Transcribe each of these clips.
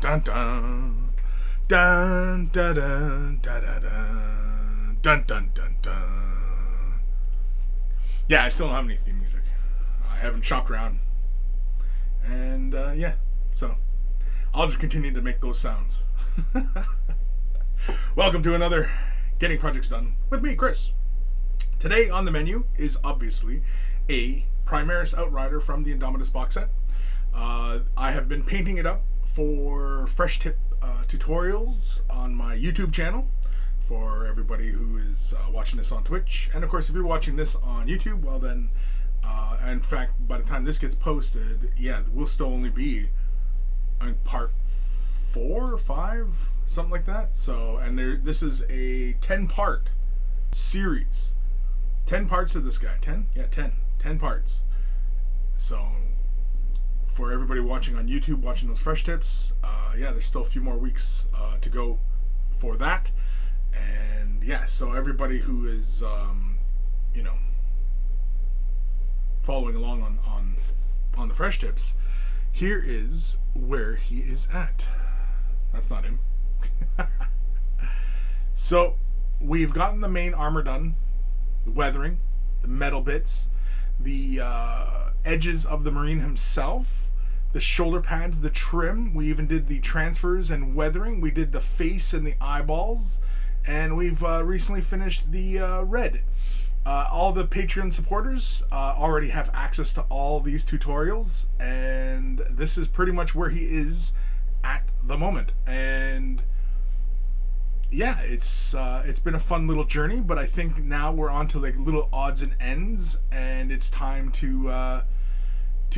dun dun dun dun dun dun dun dun dun dun dun. Yeah, I still don't have any theme music. I haven't shopped around, and yeah, so I'll just continue to make those sounds. Welcome to another Getting Projects Done with me, Chris. Today on the menu is obviously a Primaris Outrider from the Indomitus box set. I have been painting it up for fresh tip tutorials on my YouTube channel for everybody who is watching this on Twitch. And of course, if you're watching this on YouTube, well then, in fact, by the time this gets posted, yeah, we'll still only be on part 4 or 5, something like that. So, and this is a 10-part series. 10 parts of this guy. 10? Yeah, 10. 10 parts. So, for everybody watching on YouTube, watching those fresh tips, yeah, there's still a few more weeks to go for that. And yeah, so everybody who is, you know, following along on the fresh tips, here is where he is at. That's not him. So we've gotten the main armor done, the weathering, the metal bits, the edges of the Marine himself, the shoulder pads, the trim. We even did the transfers and weathering. We did the face and the eyeballs, and we've recently finished the red. All the Patreon supporters already have access to all these tutorials, and this is pretty much where he is at the moment. And yeah, it's been a fun little journey, but I think now we're on to like little odds and ends, and it's time to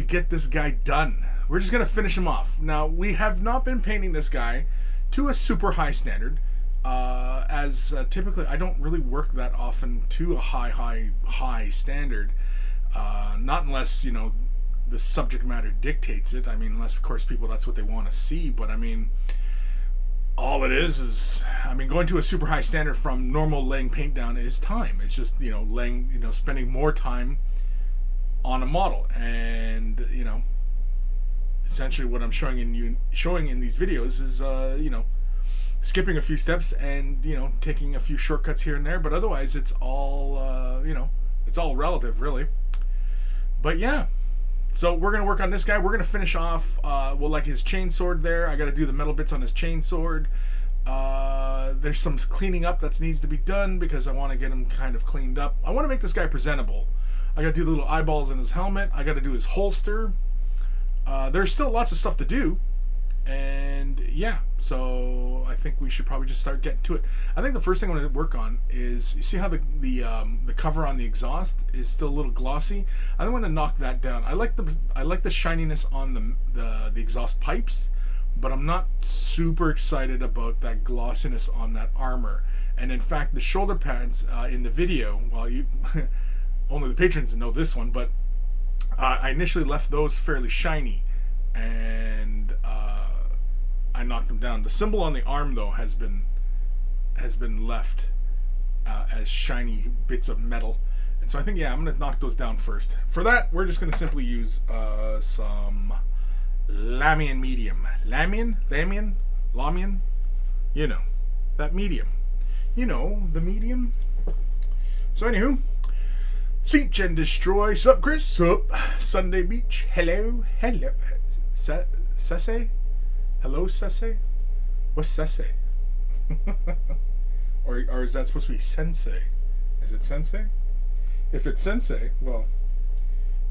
get this guy done. We're just gonna finish him off. Now, we have not been painting this guy to a super high standard, as typically I don't really work that often to a high standard, not unless, you know, the subject matter dictates it. I mean, unless of course people, that's what they want to see. But I mean, all it is, I mean, going to a super high standard from normal laying paint down is time. It's just, you know, spending more time on a model. And, you know, essentially what I'm showing in these videos is, you know, skipping a few steps and, you know, taking a few shortcuts here and there. But otherwise, it's all, you know, it's all relative, really. But yeah. So we're going to work on this guy. We're going to finish off, well, like his chainsword there. I got to do the metal bits on his chainsword. There's some cleaning up that needs to be done because I want to get him kind of cleaned up. I want to make this guy presentable. I got to do the little eyeballs in his helmet. I got to do his holster. There's still lots of stuff to do. And yeah, so I think we should probably just start getting to it. I think the first thing I'm going to work on is, you see how the cover on the exhaust is still a little glossy? I want to knock that down. I like the shininess on the exhaust pipes, but I'm not super excited about that glossiness on that armor. And in fact, the shoulder pads in the video, well, you only the patrons know this one, but I initially left those fairly shiny, and I knocked them down. The symbol on the arm, though, has been left as shiny bits of metal, and so I think, yeah, I'm gonna knock those down first. For that, we're just gonna simply use some Lamian medium, Lamian, you know, that medium, you know, the medium. So anywho, Siege and Destroy. Sup, Chris? Sup? Sunday Beach. Hello. Sese? Hello, Sese? What's Sese? or is that supposed to be Sensei? Is it Sensei? If it's Sensei, well,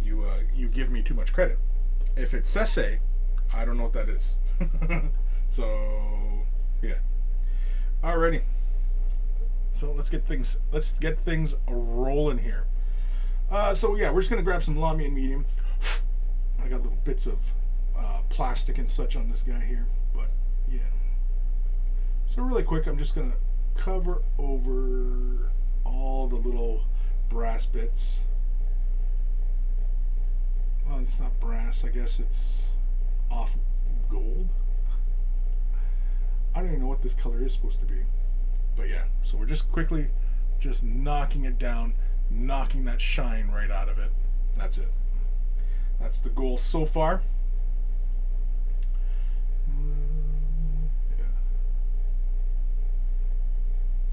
you give me too much credit. If it's Sese, I don't know what that is. So, yeah. Alrighty. So let's get things rolling here. So yeah, we're just gonna grab some Lamian medium. I got little bits of plastic and such on this guy here, but yeah. So really quick, I'm just gonna cover over all the little brass bits. Well, it's not brass. I guess it's off gold. I don't even know what this color is supposed to be, but yeah. So we're just quickly just knocking it down, knocking that shine right out of it. That's it. That's the goal so far.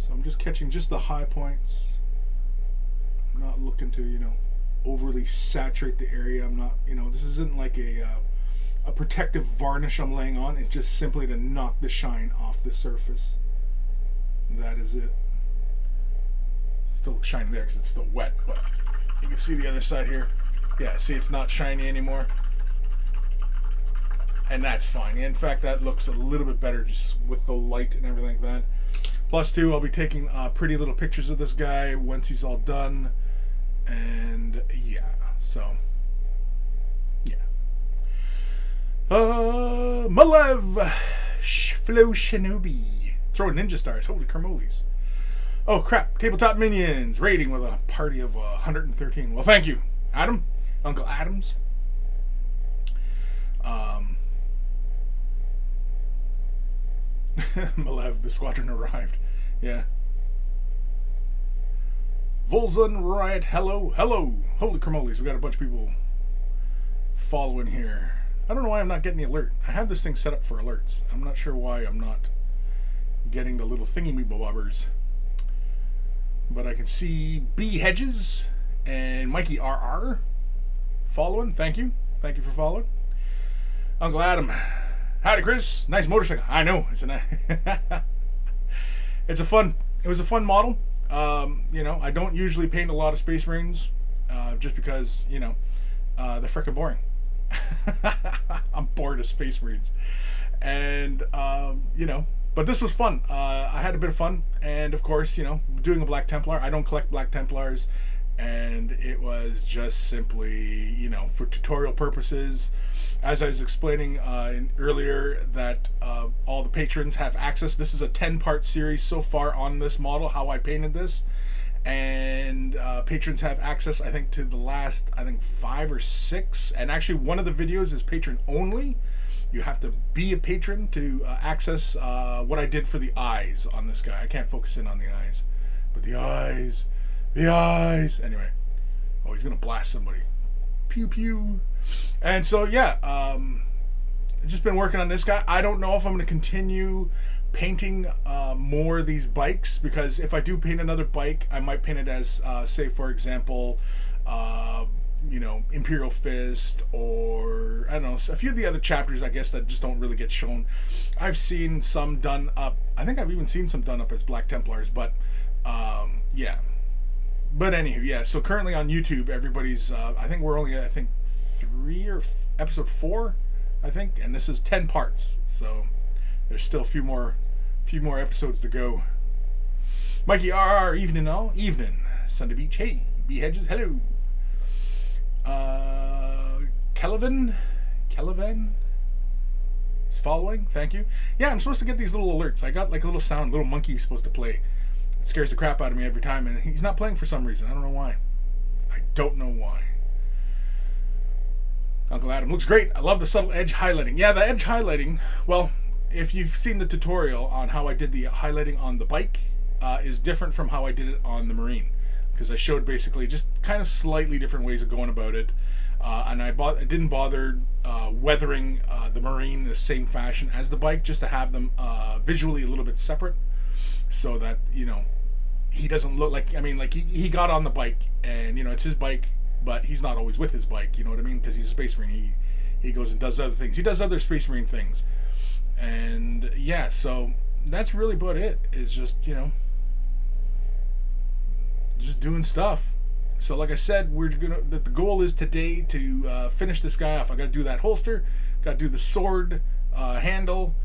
So I'm just catching just the high points. I'm not looking to, you know, overly saturate the area. I'm not, you know, this isn't like a protective varnish I'm laying on. It's just simply to knock the shine off the surface. That is it. It's still shiny there because it's still wet, but you can see the other side here. Yeah, see, it's not shiny anymore. And that's fine. In fact, that looks a little bit better just with the light and everything like that. Plus, too, I'll be taking pretty little pictures of this guy once he's all done. And yeah, so yeah. Malev Flow Shinobi. Throwing ninja stars. Holy carmoles. Oh crap. Tabletop minions. Raiding with a party of 113. Well, thank you, Adam. Uncle Adams. Malev, the squadron arrived. Yeah. Volzun Riot, hello. Holy carmoles, we got a bunch of people following here. I don't know why I'm not getting the alert. I have this thing set up for alerts. I'm not sure why I'm not getting the little thingy-me-bobbers. But I can see B Hedges and Mikey RR following. Thank you. Thank you for following. Uncle Adam. Howdy, Chris. Nice motorcycle. I know. It was a fun model. You know, I don't usually paint a lot of Space Marines, just because, you know, they're freaking boring. I'm bored of Space Marines. And, you know, but this was fun. I had a bit of fun. And, of course, you know, doing a Black Templar. I don't collect Black Templars. And it was just simply, you know, for tutorial purposes. As I was explaining earlier, that all the patrons have access. This is a 10-part series so far on this model, how I painted this. And patrons have access, I think, to the last, 5 or 6. And actually, one of the videos is patron only. You have to be a patron to access what I did for the eyes on this guy. I can't focus in on the eyes. But the eyes. Anyway. Oh, he's going to blast somebody. Pew, pew. And so, yeah, I've just been working on this guy. I don't know if I'm going to continue painting more of these bikes, because if I do paint another bike, I might paint it as, say, for example, you know, Imperial Fist, or, I don't know, a few of the other chapters, I guess, that just don't really get shown. I've seen some done up. I think I've even seen some done up as Black Templars, but, yeah. But anywho, yeah, so currently on YouTube, everybody's, I think we're only at, 3 or episode 4, I think, and this is 10 parts, so there's still a few more episodes to go. Mikey RR, evening all, evening. Sunday Beach, hey, B Hedges, hello. Kelvin is following, thank you. Yeah, I'm supposed to get these little alerts. I got like a little sound, little monkey supposed to play. It scares the crap out of me every time, and he's not playing for some reason. I don't know why. Uncle Adam looks great. I love the subtle edge highlighting. Yeah, the edge highlighting, well, if you've seen the tutorial on how I did the highlighting on the bike, is different from how I did it on the Marine. Because I showed basically just kind of slightly different ways of going about it. And I didn't bother weathering the Marine the same fashion as the bike, just to have them visually a little bit separate. So that, you know, he doesn't look like, I mean, like he got on the bike and, you know, it's his bike, but he's not always with his bike, you know what I mean? Because he's a Space Marine. He goes and does other things. He does other Space Marine things. And yeah, so that's really about it. Is just, you know, just doing stuff. So like I said, the goal is today to finish this guy off. I got to do that holster, got to do the sword handle,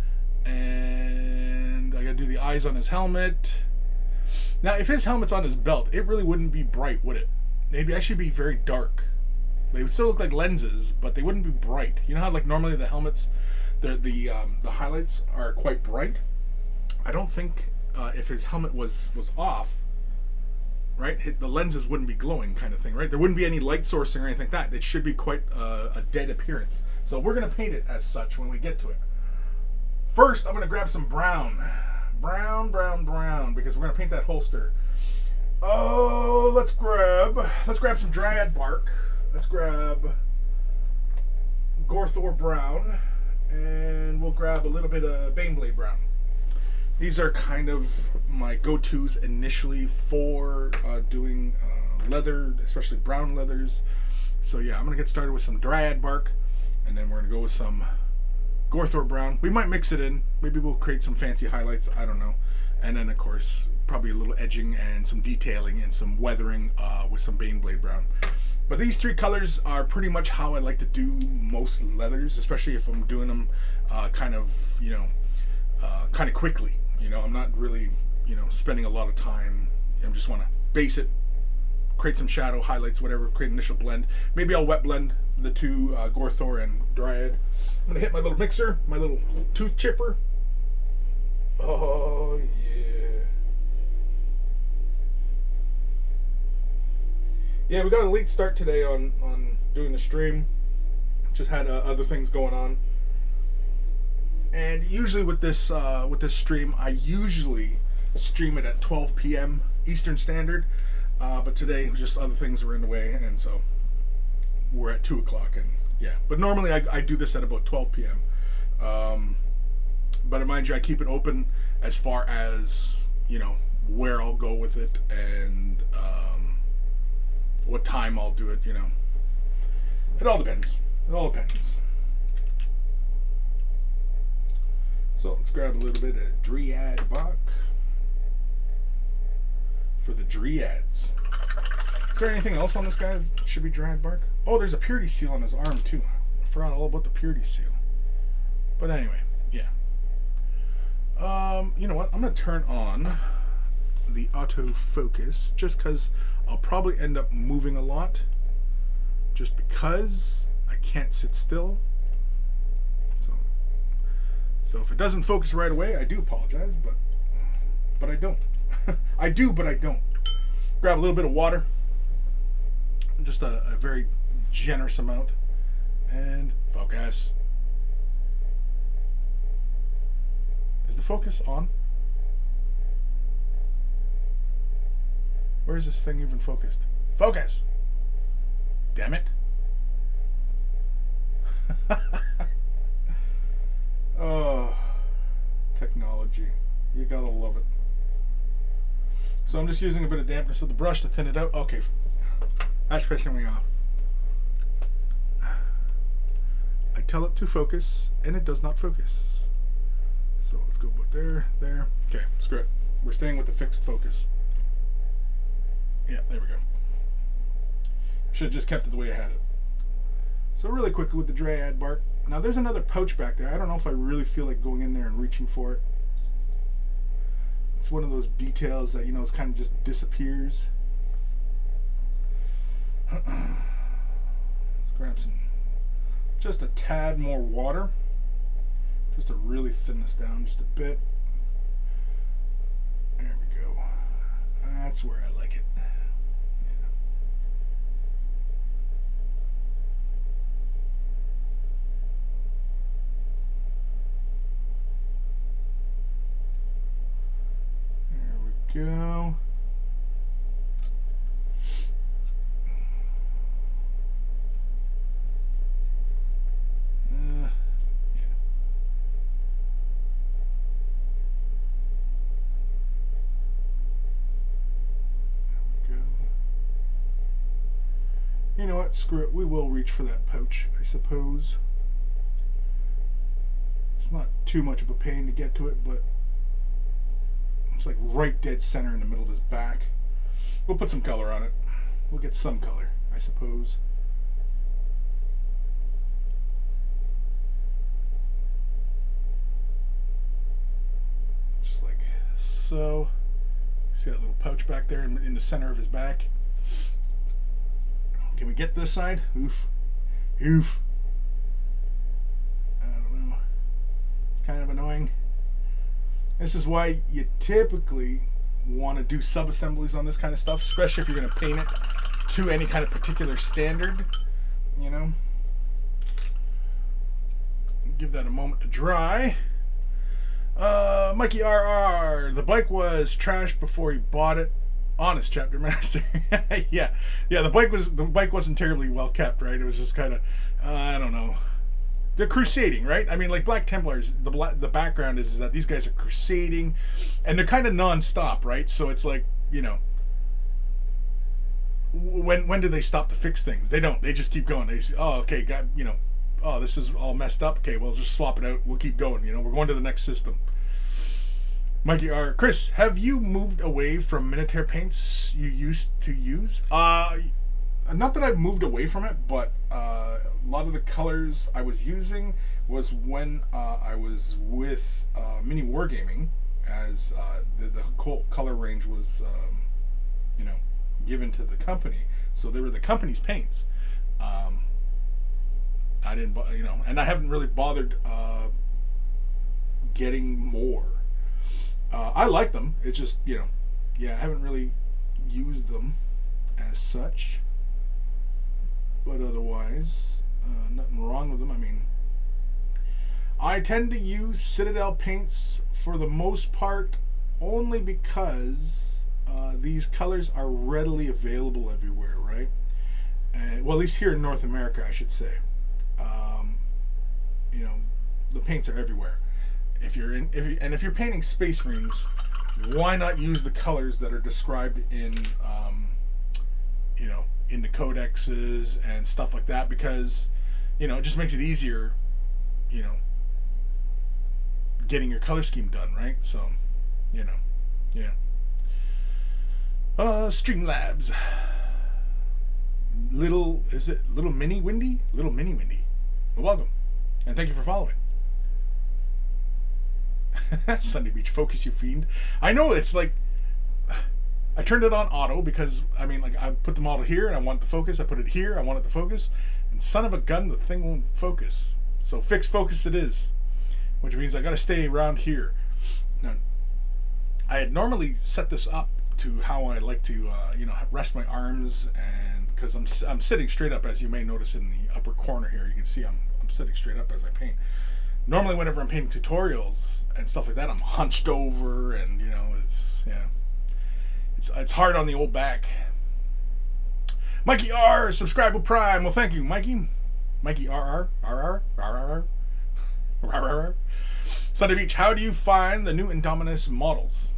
and I got to do the eyes on his helmet. Now, if his helmet's on his belt, it really wouldn't be bright, would it? They'd actually be very dark. They would still look like lenses, but they wouldn't be bright. You know how like normally the helmets, the highlights are quite bright? I don't think if his helmet was off, right, the lenses wouldn't be glowing, kind of thing, right? There wouldn't be any light sourcing or anything like that. It should be quite a dead appearance. So we're going to paint it as such when we get to it. First, I'm going to grab some brown, because we're going to paint that holster. Oh, let's grab some Dryad bark. Let's grab Gorthor brown, and we'll grab a little bit of Baneblade brown. These are kind of my go-tos initially for doing leather, especially brown leathers. So yeah, I'm going to get started with some dryad bark, and then we're going to go with some Gorthor brown. We might mix it in. Maybe we'll create some fancy highlights. I don't know. And then, of course, probably a little edging and some detailing and some weathering with some Baneblade brown. But these three colors are pretty much how I like to do most leathers, especially if I'm doing them kind of, kind of quickly. I'm not really, spending a lot of time. I just want to base it, create some shadow, highlights, whatever, create an initial blend. Maybe I'll wet blend the two, Gorthor and Dryad. I'm going to hit my little mixer, my little tooth chipper. Oh, yeah. Yeah, we got a late start today on doing the stream. Just had other things going on. And usually with this stream, I usually stream it at 12 p.m. Eastern Standard. But today, just other things were in the way, and so we're at 2 o'clock. And yeah, but normally I do this at about 12 p.m. But mind you, I keep it open as far as, where I'll go with it and what time I'll do it, It all depends. It all depends. So let's grab a little bit of Dryad bark for the Dryads. Is there anything else on this guy that should be Dryad bark? Oh, there's a purity seal on his arm too. I forgot all about the purity seal. But anyway, yeah. You know what? I'm going to turn on the autofocus just because I'll probably end up moving a lot just because I can't sit still. So if it doesn't focus right away, I do apologize, but I don't. I do, but I don't. Grab a little bit of water, just a very generous amount, and focus. Is the focus on? Where is this thing even focused? Focus! Damn it. Oh, technology. You gotta love it. So I'm just using a bit of dampness of the brush to thin it out. Okay, that's pissing me off. I tell it to focus, and it does not focus. So let's go about there. Okay, screw it. We're staying with the fixed focus. Yeah, there we go. Should have just kept it the way I had it. So really quickly with the Dryad bark. Now there's another pouch back there. I don't know if I really feel like going in there and reaching for it. It's one of those details that, it's kind of just disappears. Let's grab just a tad more water. Just to really thin this down just a bit. There we go. That's where I like it. Go. Yeah. There we go. You know what? Screw it. We will reach for that pouch, I suppose. It's not too much of a pain to get to it, but it's like right dead center in the middle of his back. We'll put some color on it. We'll get some color, I suppose. Just like so. See that little pouch back there in the center of his back? Can we get this side? Oof. Oof. I don't know. It's kind of annoying. This is why you typically want to do sub-assemblies on this kind of stuff, especially if you're going to paint it to any kind of particular standard, Give that a moment to dry. Mikey RR, the bike was trashed before he bought it. Honest, Chapter Master. yeah, the bike wasn't terribly well kept, right? It was just kind of, I don't know. they're crusading, right? I mean, like Black Templars, the background is that these guys are crusading, and they're kind of non-stop, right? So it's like, you know, when do they stop to fix things? They don't. They just keep going. They say, oh, okay, got, you know, oh, this is all messed up. Okay, well, just swap it out. We'll keep going. You know, we're going to the next system. Mikey R. Chris, have you moved away from Minotaur paints you used to use? Not that I've moved away from it, but a lot of the colors I was using was when I was with Mini Wargaming, as the whole color range was, you know, given to the company. So they were the company's paints. I didn't, you know, and I haven't really bothered getting more. I like them. It's just, you know, yeah, I haven't really used them as such. But otherwise, nothing wrong with them. I mean, I tend to use Citadel paints for the most part only because these colors are readily available everywhere, right? And, well, at least here in North America, I should say. You know, the paints are everywhere. If you're painting Space Marines, why not use the colors that are described in, you know, in the codexes and stuff like that? Because, you know, it just makes it easier, you know, getting your color scheme done, right? So, you know, yeah. Streamlabs. Little Mini Windy? Little Mini Windy. Well, welcome. And thank you for following. Sunday Beach, focus, you fiend. I know, it's like, I turned it on auto because, I mean, like, I put the model here and I want it to focus. I put it here, I want it to focus. And son of a gun, the thing won't focus. So fixed focus it is. Which means I gotta stay around here. Now, I had normally set this up to how I like to, you know, rest my arms, and because I'm sitting straight up, as you may notice in the upper corner here. You can see I'm sitting straight up as I paint. Normally, whenever I'm painting tutorials and stuff like that, I'm hunched over, and, you know, it's, yeah, it's hard on the old back. Mikey R, subscribe with Prime. Well, thank you, Mikey. Mikey RR. Sunday Beach, how do you find the new Indomitus models?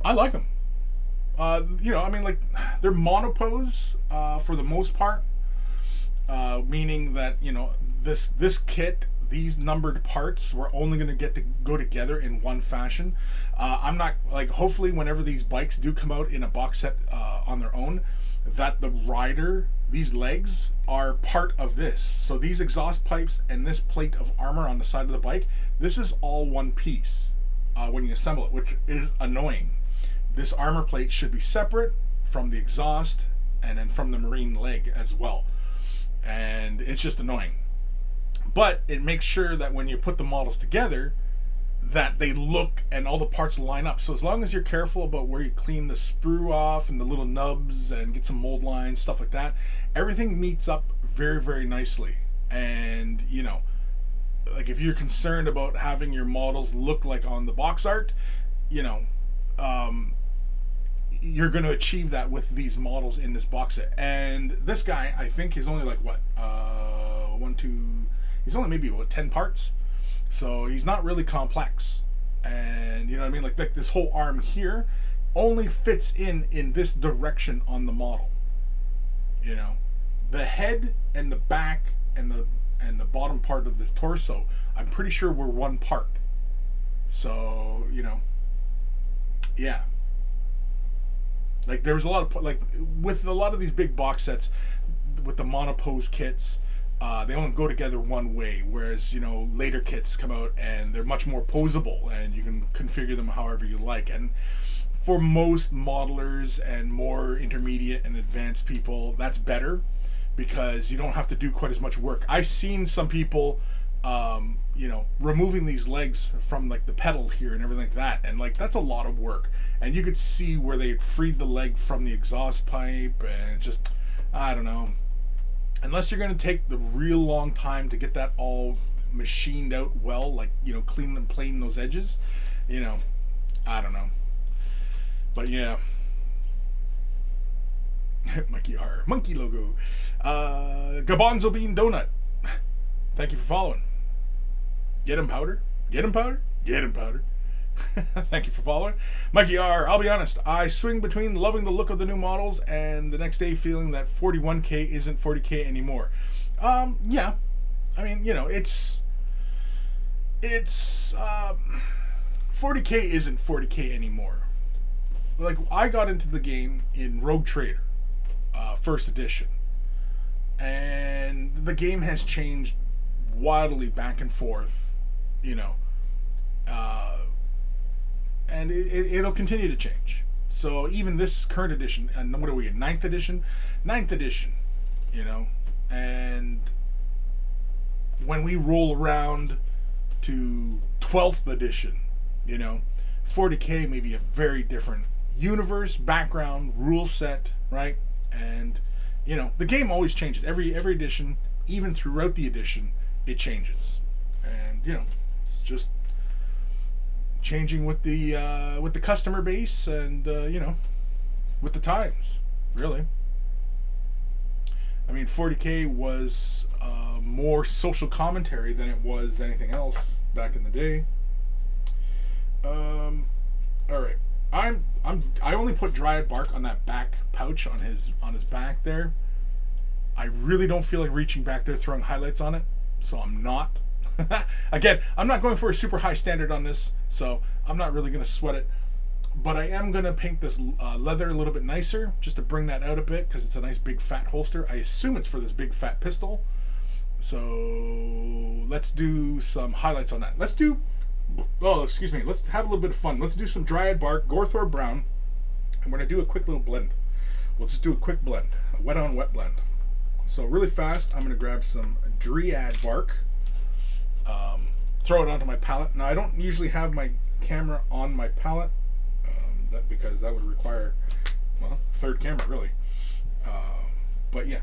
I like them. You know, I mean, like, they're monopose for the most part, meaning that, you know, this kit, these numbered parts, we're only going to get to go together in one fashion. I'm not, like, hopefully whenever these bikes do come out in a box set on their own, that the rider, these legs, are part of this. So these exhaust pipes and this plate of armor on the side of the bike, this is all one piece when you assemble it, which is annoying. This armor plate should be separate from the exhaust and then from the marine leg as well. And it's just annoying. But it makes sure that when you put the models together, that they look and all the parts line up. So as long as you're careful about where you clean the sprue off and the little nubs and get some mold lines, stuff like that, everything meets up very, very nicely. And, you know, like, if you're concerned about having your models look like on the box art, you know, you're going to achieve that with these models in this box set. And this guy, I think, is only like, what, he's only maybe, what, 10 parts? So he's not really complex. And, you know what I mean? Like this whole arm here only fits in this direction on the model. You know, the head and the back and the bottom part of this torso, I'm pretty sure were one part. So, you know, yeah. Like, there was a lot of, like, with a lot of these big box sets, with the monopose kits, they only go together one way, whereas, you know, later kits come out and they're much more posable and you can configure them however you like. And for most modelers and more intermediate and advanced people, that's better because you don't have to do quite as much work. I've seen some people, you know, removing these legs from, like, the pedal here and everything like that, and, like, that's a lot of work. And you could see where they freed the leg from the exhaust pipe, and just, I don't know. Unless you're going to take the real long time to get that all machined out well, like, you know, clean and plane those edges, you know, I don't know. But yeah. Mikey R. Monkey logo. Gabonzo Bean Donut. Thank you for following. Get him powder. Get him powder. Get him powder. Thank you for following. Mikey R. I'll be honest. I swing between loving the look of the new models and the next day feeling that 41K isn't 40K anymore. Yeah. I mean, you know, it's 40K isn't 40K anymore. Like, I got into the game in Rogue Trader, first edition, and the game has changed wildly back and forth, you know, and it'll continue to change. So even this current edition, and what are we in, 9th edition? 9th edition, you know, and when we roll around to 12th edition, you know, 40K may be a very different universe, background, rule set, right? And, you know, the game always changes. Every edition, even throughout the edition, it changes. And, you know, it's just changing with the customer base and, you know, with the times, really. I mean, 40K was more social commentary than it was anything else back in the day. All right, I only put Dryad bark on that back pouch on his back there. I really don't feel like reaching back there throwing highlights on it, so I'm not. Again, I'm not going for a super high standard on this, so I'm not really going to sweat it. But I am going to paint this leather a little bit nicer, just to bring that out a bit, because it's a nice big fat holster. I assume it's for this big fat pistol. So let's do some highlights on that. Let's have a little bit of fun. Let's do some Dryad bark, Gorthor brown, and we're going to do a quick little blend. We'll just do a quick blend, a wet on wet blend. So really fast, I'm going to grab some Dryad bark, throw it onto my palette. Now I don't usually have my camera on my palette, because that would require, well, third camera really. But yeah.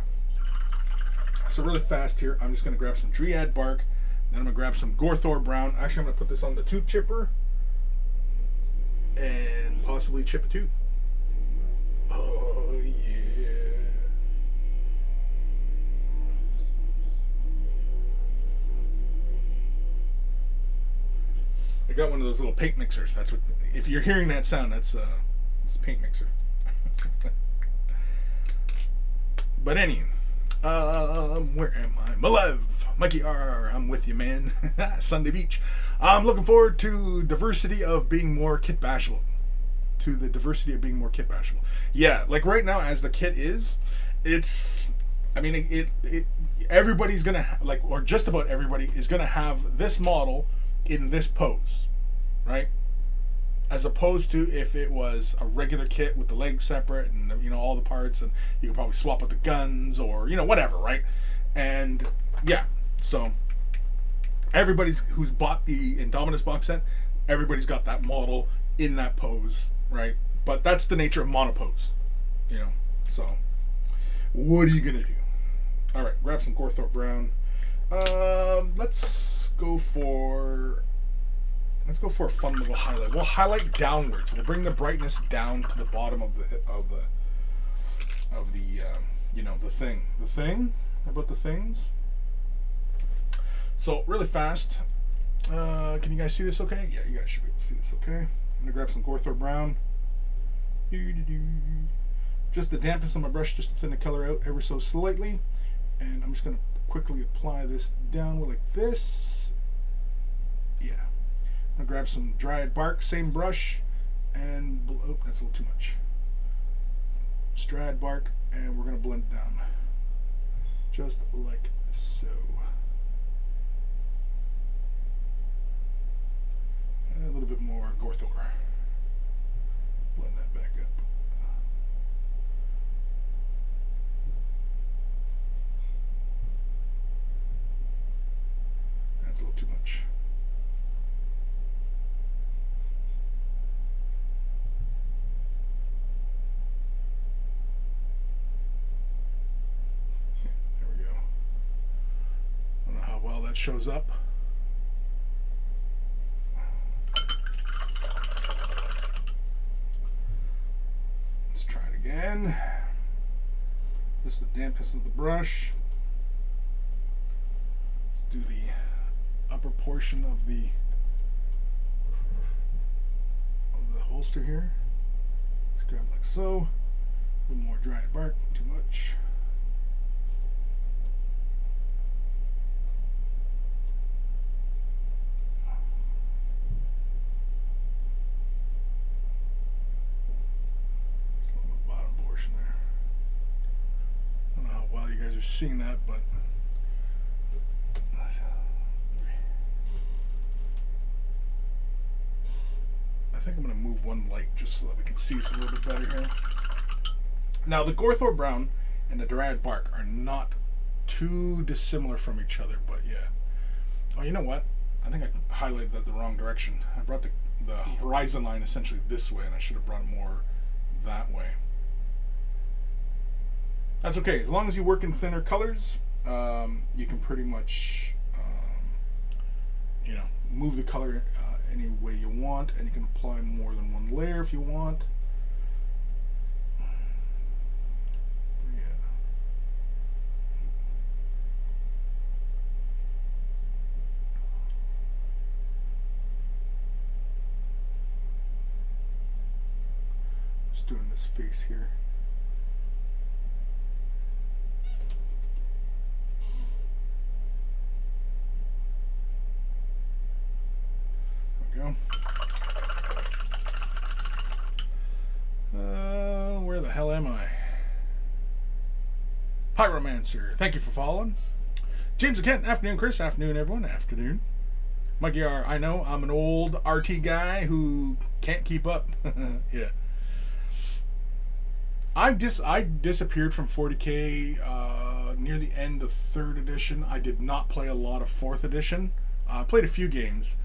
So really fast here, I'm just going to grab some Dryad bark, then I'm going to grab some Gorthor brown. Actually, I'm going to put this on the tooth chipper and possibly chip a tooth. Oh yeah. I got one of those little paint mixers. That's what, if you're hearing that sound, it's a paint mixer. But anyway, where am I? Malev, Mikey R, I'm with you, man. Sunday Beach. I'm looking forward to diversity of being more kit bashable. To the diversity of being more kit bashable. Yeah, like right now, as the kit is, it's, I mean, it everybody's gonna like, or just about everybody is gonna have this model in this pose, right? As opposed to if it was a regular kit with the legs separate and, you know, all the parts, and you could probably swap out the guns or, you know, whatever, right? And yeah, so everybody's who's bought the Indomitus box set, everybody's got that model in that pose, right? But that's the nature of monopose, you know. So what are you gonna do? All right, grab some Gorthor brown. Let's go for a fun little highlight. We'll highlight downwards. We'll bring the brightness down to the bottom of the you know, the thing. How about the things? So really fast. Can you guys see this okay? Yeah, you guys should be able to see this okay. I'm gonna grab some Gorthor brown. Just the dampness on my brush, just to thin the color out ever so slightly. And I'm just gonna quickly apply this downward like this. Yeah. I'm gonna grab some Dryad bark, same brush, and oh, that's a little too much. It's Dryad bark, and we're gonna blend it down, just like so. And a little bit more Gorthor. Blend that back up. That's a little too much. There we go. I don't know how well that shows up. Let's try it again. Just the dampness of the brush. do the upper portion of the holster here. Just grab like so. A little more dried bark, too much. Bottom portion there. I don't know how well you guys are seeing that, but I think I'm going to move one light just so that we can see this a little bit better here. Now, the Gorthor Brown and the Dryad Bark are not too dissimilar from each other, but yeah. Oh, you know what? I think I highlighted that the wrong direction. I brought the horizon line essentially this way, and I should have brought it more that way. That's okay. As long as you work in thinner colors, you can pretty much, move the color any way you want, and you can apply more than one layer if you want. Just doing this face here. Go. Where the hell am I? Pyromancer, thank you for following. James and Kent, afternoon. Chris, afternoon, everyone. Afternoon. Mikey R, I know I'm an old RT guy who can't keep up. Yeah. I disappeared from 40K near the end of 3rd edition. I did not play a lot of 4th edition. I played a few games.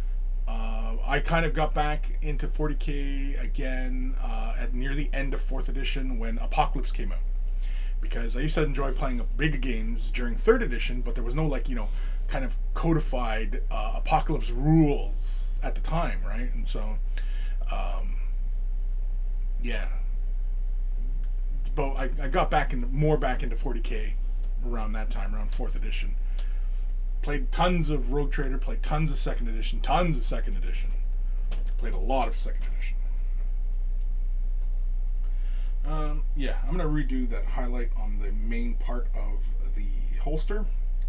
I kind of got back into 40K again at near the end of 4th edition when Apocalypse came out. Because I used to enjoy playing big games during 3rd edition, but there was no kind of codified Apocalypse rules at the time, right? And so, yeah. But I got more back into 40K around that time, around 4th edition. Played tons of Rogue Trader, played tons of 2nd edition, Played a lot of 2nd edition. Yeah, I'm going to redo that highlight on the main part of the holster.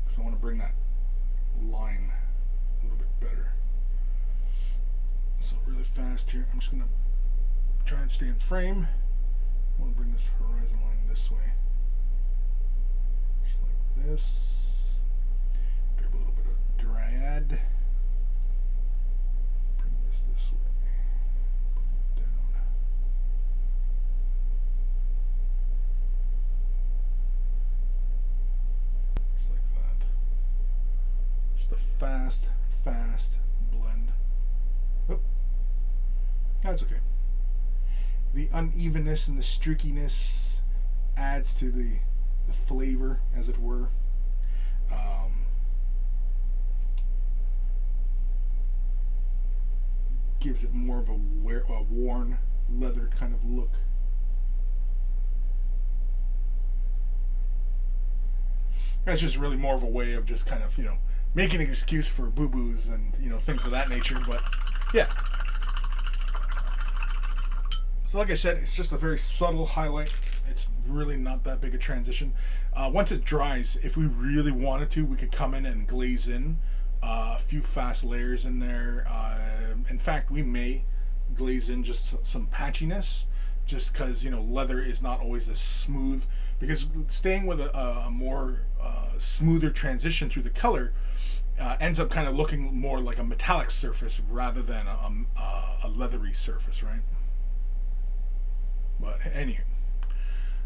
So I want to bring that line a little bit better. So really fast here, I'm just going to try and stay in frame. I want to bring this horizon line this way. Just like this. Grab a little bit of Dryad. Bring this way. Bring it down. Just like that. Just a fast blend. Oh, that's okay. The unevenness and the streakiness adds to the flavor, as it were. Gives it more of a worn, leathered kind of look. That's just really more of a way of just kind of, making an excuse for boo-boos and, things of that nature. But, yeah. So like I said, it's just a very subtle highlight. It's really not that big a transition. Once it dries, if we really wanted to, we could come in and glaze in a few fast layers in there. In fact, we may glaze in just some patchiness, just because, leather is not always as smooth. Because staying with a more smoother transition through the color ends up kind of looking more like a metallic surface rather than a leathery surface, right? But anyway,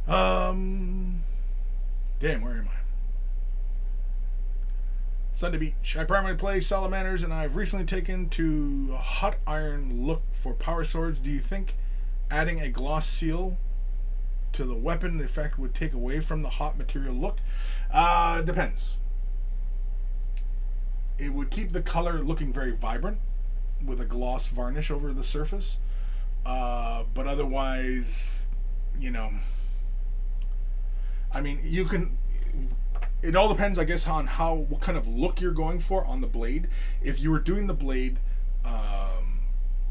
damn, where am I? Sunday Beach. I primarily play salamanders, and I've recently taken to a hot iron look for power swords. Do you think adding a gloss seal to the weapon effect would take away from the hot material look? Depends. It would keep the color looking very vibrant with a gloss varnish over the surface. But otherwise, I mean, you can, it all depends, I guess, on what kind of look you're going for on the blade. If you were doing the blade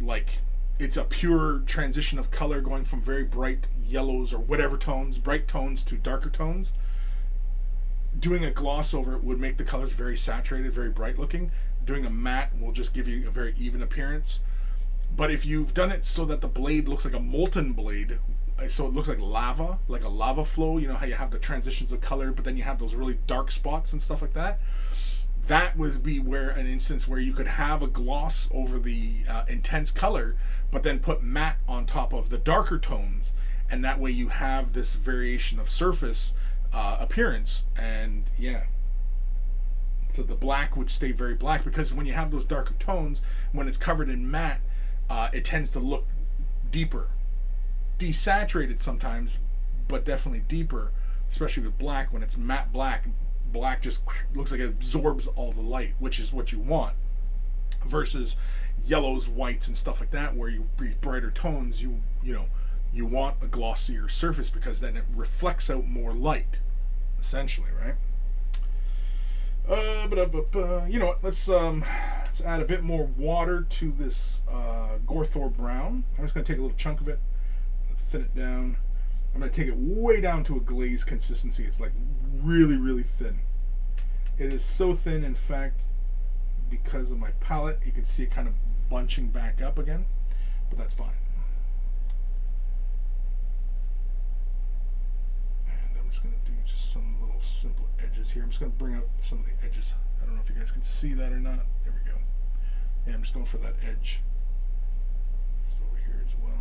like it's a pure transition of color going from very bright yellows or whatever tones, bright tones to darker tones, doing a gloss over it would make the colors very saturated, very bright looking. Doing a matte will just give you a very even appearance. But if you've done it so that the blade looks like a molten blade, so it looks like lava, like a lava flow, you know how you have the transitions of color, but then you have those really dark spots and stuff like that, that would be where an instance where you could have a gloss over the intense color, but then put matte on top of the darker tones, and that way you have this variation of surface appearance. And yeah, so the black would stay very black, because when you have those darker tones, when it's covered in matte, it tends to look deeper, desaturated sometimes, but definitely deeper, especially with black. When it's matte black, black just looks like it absorbs all the light, which is what you want, versus yellows, whites, and stuff like that, where you breathe brighter tones, you know you want a glossier surface, because then it reflects out more light, essentially, right? You know what, let's add a bit more water to this Gorthor brown. I'm just going to take a little chunk of it, thin it down. I'm going to take it way down to a glaze consistency. It's like really, really thin. It is so thin, in fact, because of my palette, you can see it kind of bunching back up again, but that's fine. And I'm just going to do just some little simple edges here. I'm just going to bring out some of the edges. I don't know if you guys can see that or not. There we go. Yeah, I'm just going for that edge. Just over here as well.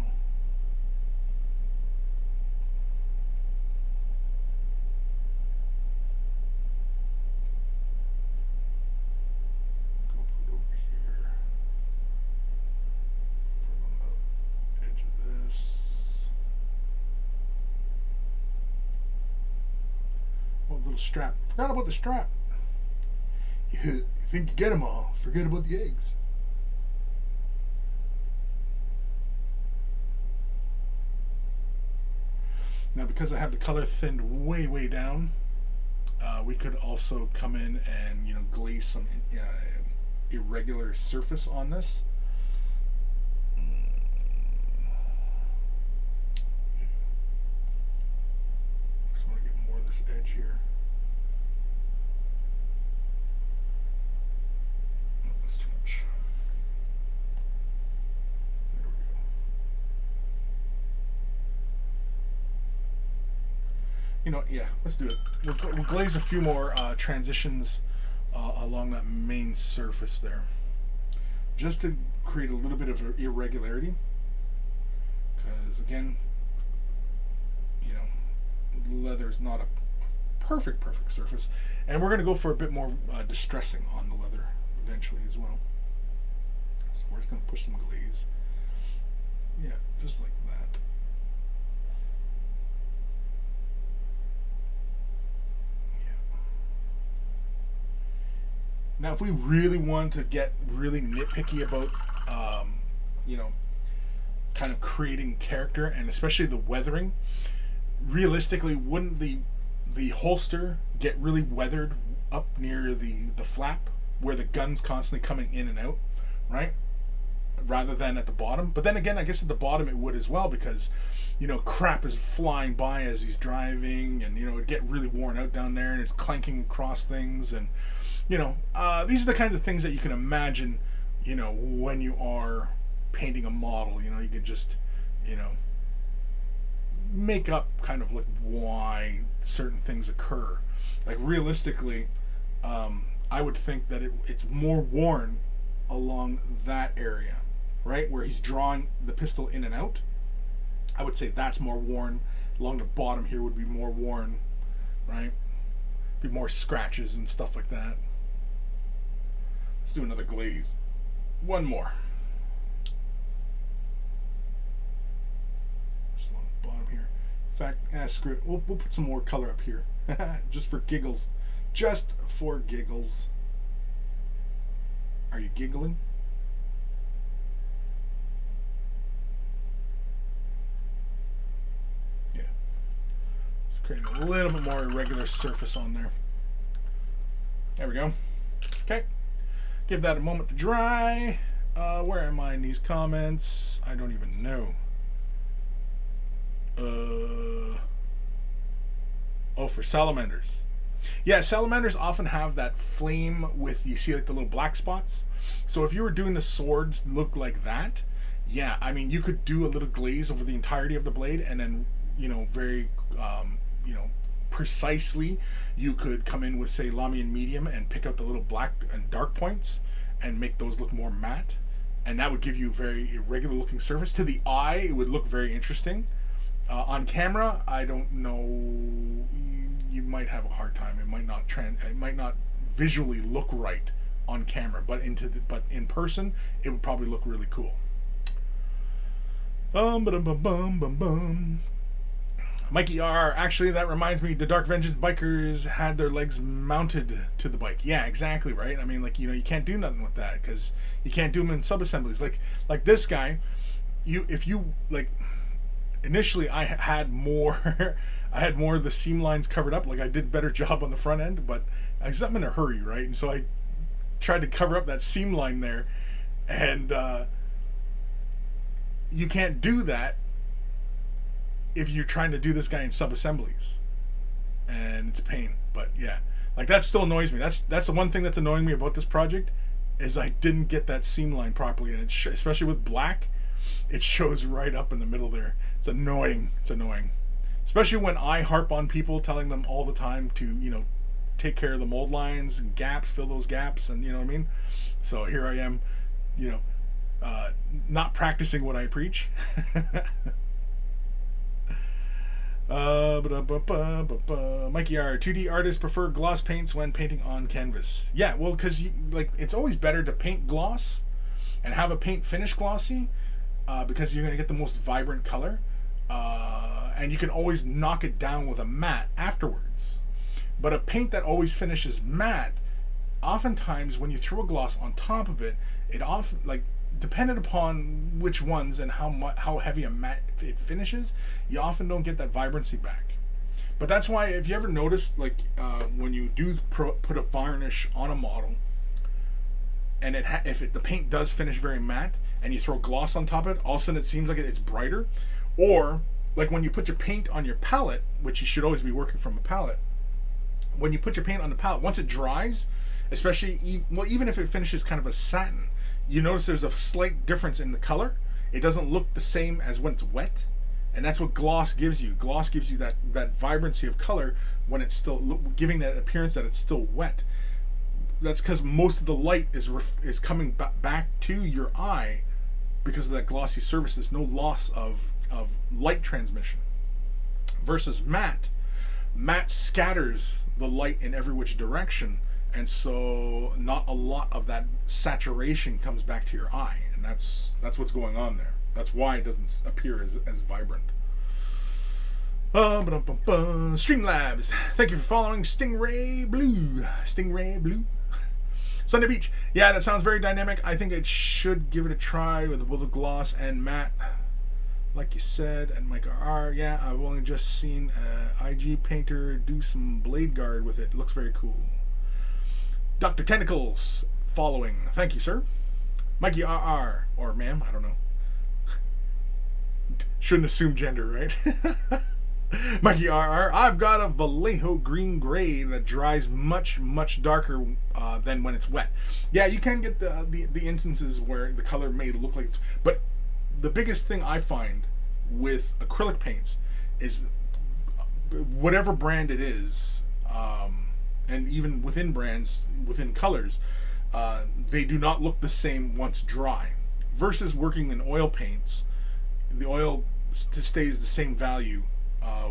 Strap. Forgot about the strap. You think you get them all, forget about the eggs. Now, because I have the color thinned way, way down, we could also come in and, you know, glaze some irregular surface on this. Just want to get more of this edge here. You know, yeah, let's do it. We'll glaze a few more transitions along that main surface there, just to create a little bit of irregularity. Because again, you know, leather is not a perfect surface, and we're going to go for a bit more distressing on the leather eventually as well. So we're just going to push some glaze. Yeah, just like that. Now, if we really want to get really nitpicky about, you know, kind of creating character, and especially the weathering, realistically, wouldn't the holster get really weathered up near the flap, where the gun's constantly coming in and out, right? Rather than at the bottom. But then again, I guess at the bottom it would as well, because, you know, crap is flying by as he's driving, and, you know, it'd get really worn out down there, and it's clanking across things, and, you know, these are the kinds of things that you can imagine, you know, when you are painting a model. You know, you can just, you know, make up kind of like why certain things occur. Like, realistically, I would think that it's more worn along that area, right, where he's drawing the pistol in and out. I would say that's more worn. Along the bottom here would be more worn, right? Be more scratches and stuff like that. Let's do another glaze. One more. Just along the bottom here. In fact, screw it. We'll put some more color up here. Just for giggles. Just for giggles. Are you giggling? Yeah. Just creating a little bit more irregular surface on there. There we go. Okay. Give that a moment to dry. Where am I in these comments? I don't even know. Oh, for salamanders. Yeah, salamanders often have that flame with, you see like the little black spots. So if you were doing the swords look like that, yeah, I mean, you could do a little glaze over the entirety of the blade, and then, you know, very, you know, precisely, you could come in with, say, Lamy and medium and pick out the little black and dark points and make those look more matte. And that would give you a very irregular looking surface. To the eye, it would look very interesting. On camera, I don't know. You might have a hard time. It might not visually look right on camera, but in person, it would probably look really cool. Mikey R, actually, that reminds me, the Dark Vengeance bikers had their legs mounted to the bike. Yeah, exactly, right? I mean, like, you know, you can't do nothing with that because you can't do them in sub-assemblies. Like this guy, if you initially I had more I had more of the seam lines covered up. Like, I did a better job on the front end, but I'm in a hurry, right? And so I tried to cover up that seam line there, and you can't do that if you're trying to do this guy in sub-assemblies, and it's a pain. But yeah, like, that still annoys me. That's the one thing that's annoying me about this project, is I didn't get that seam line properly, and especially with black, it shows right up in the middle there. It's annoying. It's annoying, especially when I harp on people, telling them all the time to, you know, take care of the mold lines and gaps, fill those gaps, and you know what I mean. So here I am, you know, not practicing what I preach. Mikey R, 2D artists prefer gloss paints when painting on canvas. Yeah, well, because it's always better to paint gloss and have a paint finish glossy, because you're going to get the most vibrant color, and you can always knock it down with a matte afterwards. But a paint that always finishes matte, oftentimes when you throw a gloss on top of it, it often, like, dependent upon which ones and how heavy a matte it finishes, you often don't get that vibrancy back. But that's why, if you ever notice, like, when you do put a varnish on a model, and the paint does finish very matte, and you throw gloss on top of it, all of a sudden it seems like it's brighter. Or like when you put your paint on your palette, which you should always be working from a palette. When you put your paint on the palette, once it dries, especially even if it finishes kind of a satin, you notice there's a slight difference in the color. It doesn't look the same as when it's wet, and that's what gloss gives you. Gloss gives you that vibrancy of color when it's still giving that appearance that it's still wet. That's because most of the light is coming back to your eye because of that glossy surface. There's no loss of light transmission. Versus matte scatters the light in every which direction, and so not a lot of that saturation comes back to your eye, and that's what's going on there. That's why it doesn't appear as vibrant. Streamlabs, thank you for following Stingray Blue. Sunday Beach, yeah, that sounds very dynamic. I think it should give it a try with both the gloss and matte, like you said. And Mike R, yeah, I've only just seen IG painter do some blade guard with it. Looks very cool. Dr. Tentacles following, thank you, sir. Mikey RR, or ma'am, I don't know. Shouldn't assume gender, right? Mikey RR, I've got a Vallejo green gray that dries much darker than when it's wet. Yeah, you can get the instances where the color may look like it's, but the biggest thing I find with acrylic paints is whatever brand it is, and even within brands, within colors, they do not look the same once dry. Versus working in oil paints, the oil stays the same value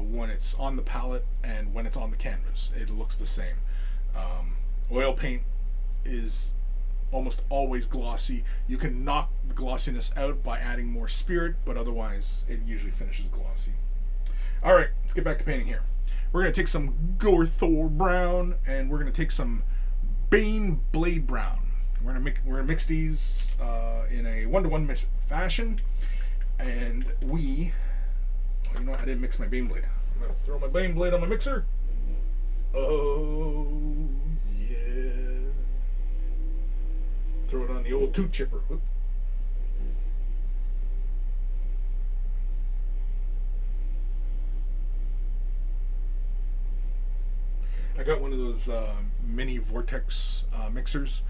when it's on the palette and when it's on the canvas. It looks the same. Oil paint is almost always glossy. You can knock the glossiness out by adding more spirit, but otherwise it usually finishes glossy. Alright, let's get back to painting here. We're going to take some Gorthor Brown, and we're going to take some Bane Blade Brown. We're going to mix these in a 1-to-1 fashion, and you know what? I didn't mix my Bane Blade. I'm going to throw my Bane Blade on my mixer. Oh, yeah. Throw it on the old toot chipper. Whoop. I got one of those mini vortex mixers.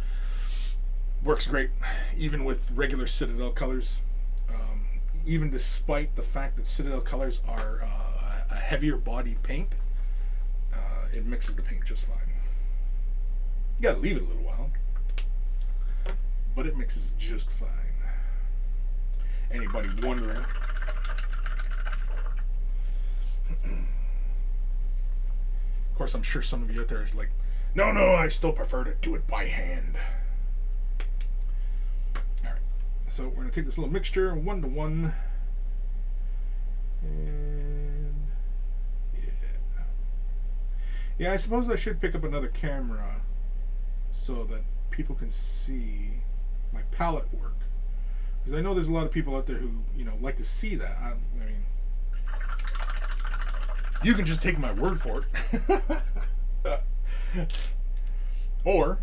Works great, even with regular Citadel colors. Even despite the fact that Citadel colors are a heavier bodied paint, it mixes the paint just fine. You gotta leave it a little while, but it mixes just fine. Anybody wondering? Of course, I'm sure some of you out there is like, no, I still prefer to do it by hand. All right, so we're gonna take this little mixture 1-to-1, and yeah, I suppose I should pick up another camera so that people can see my palette work, because I know there's a lot of people out there who like to see that. I mean, you can just take my word for it. Or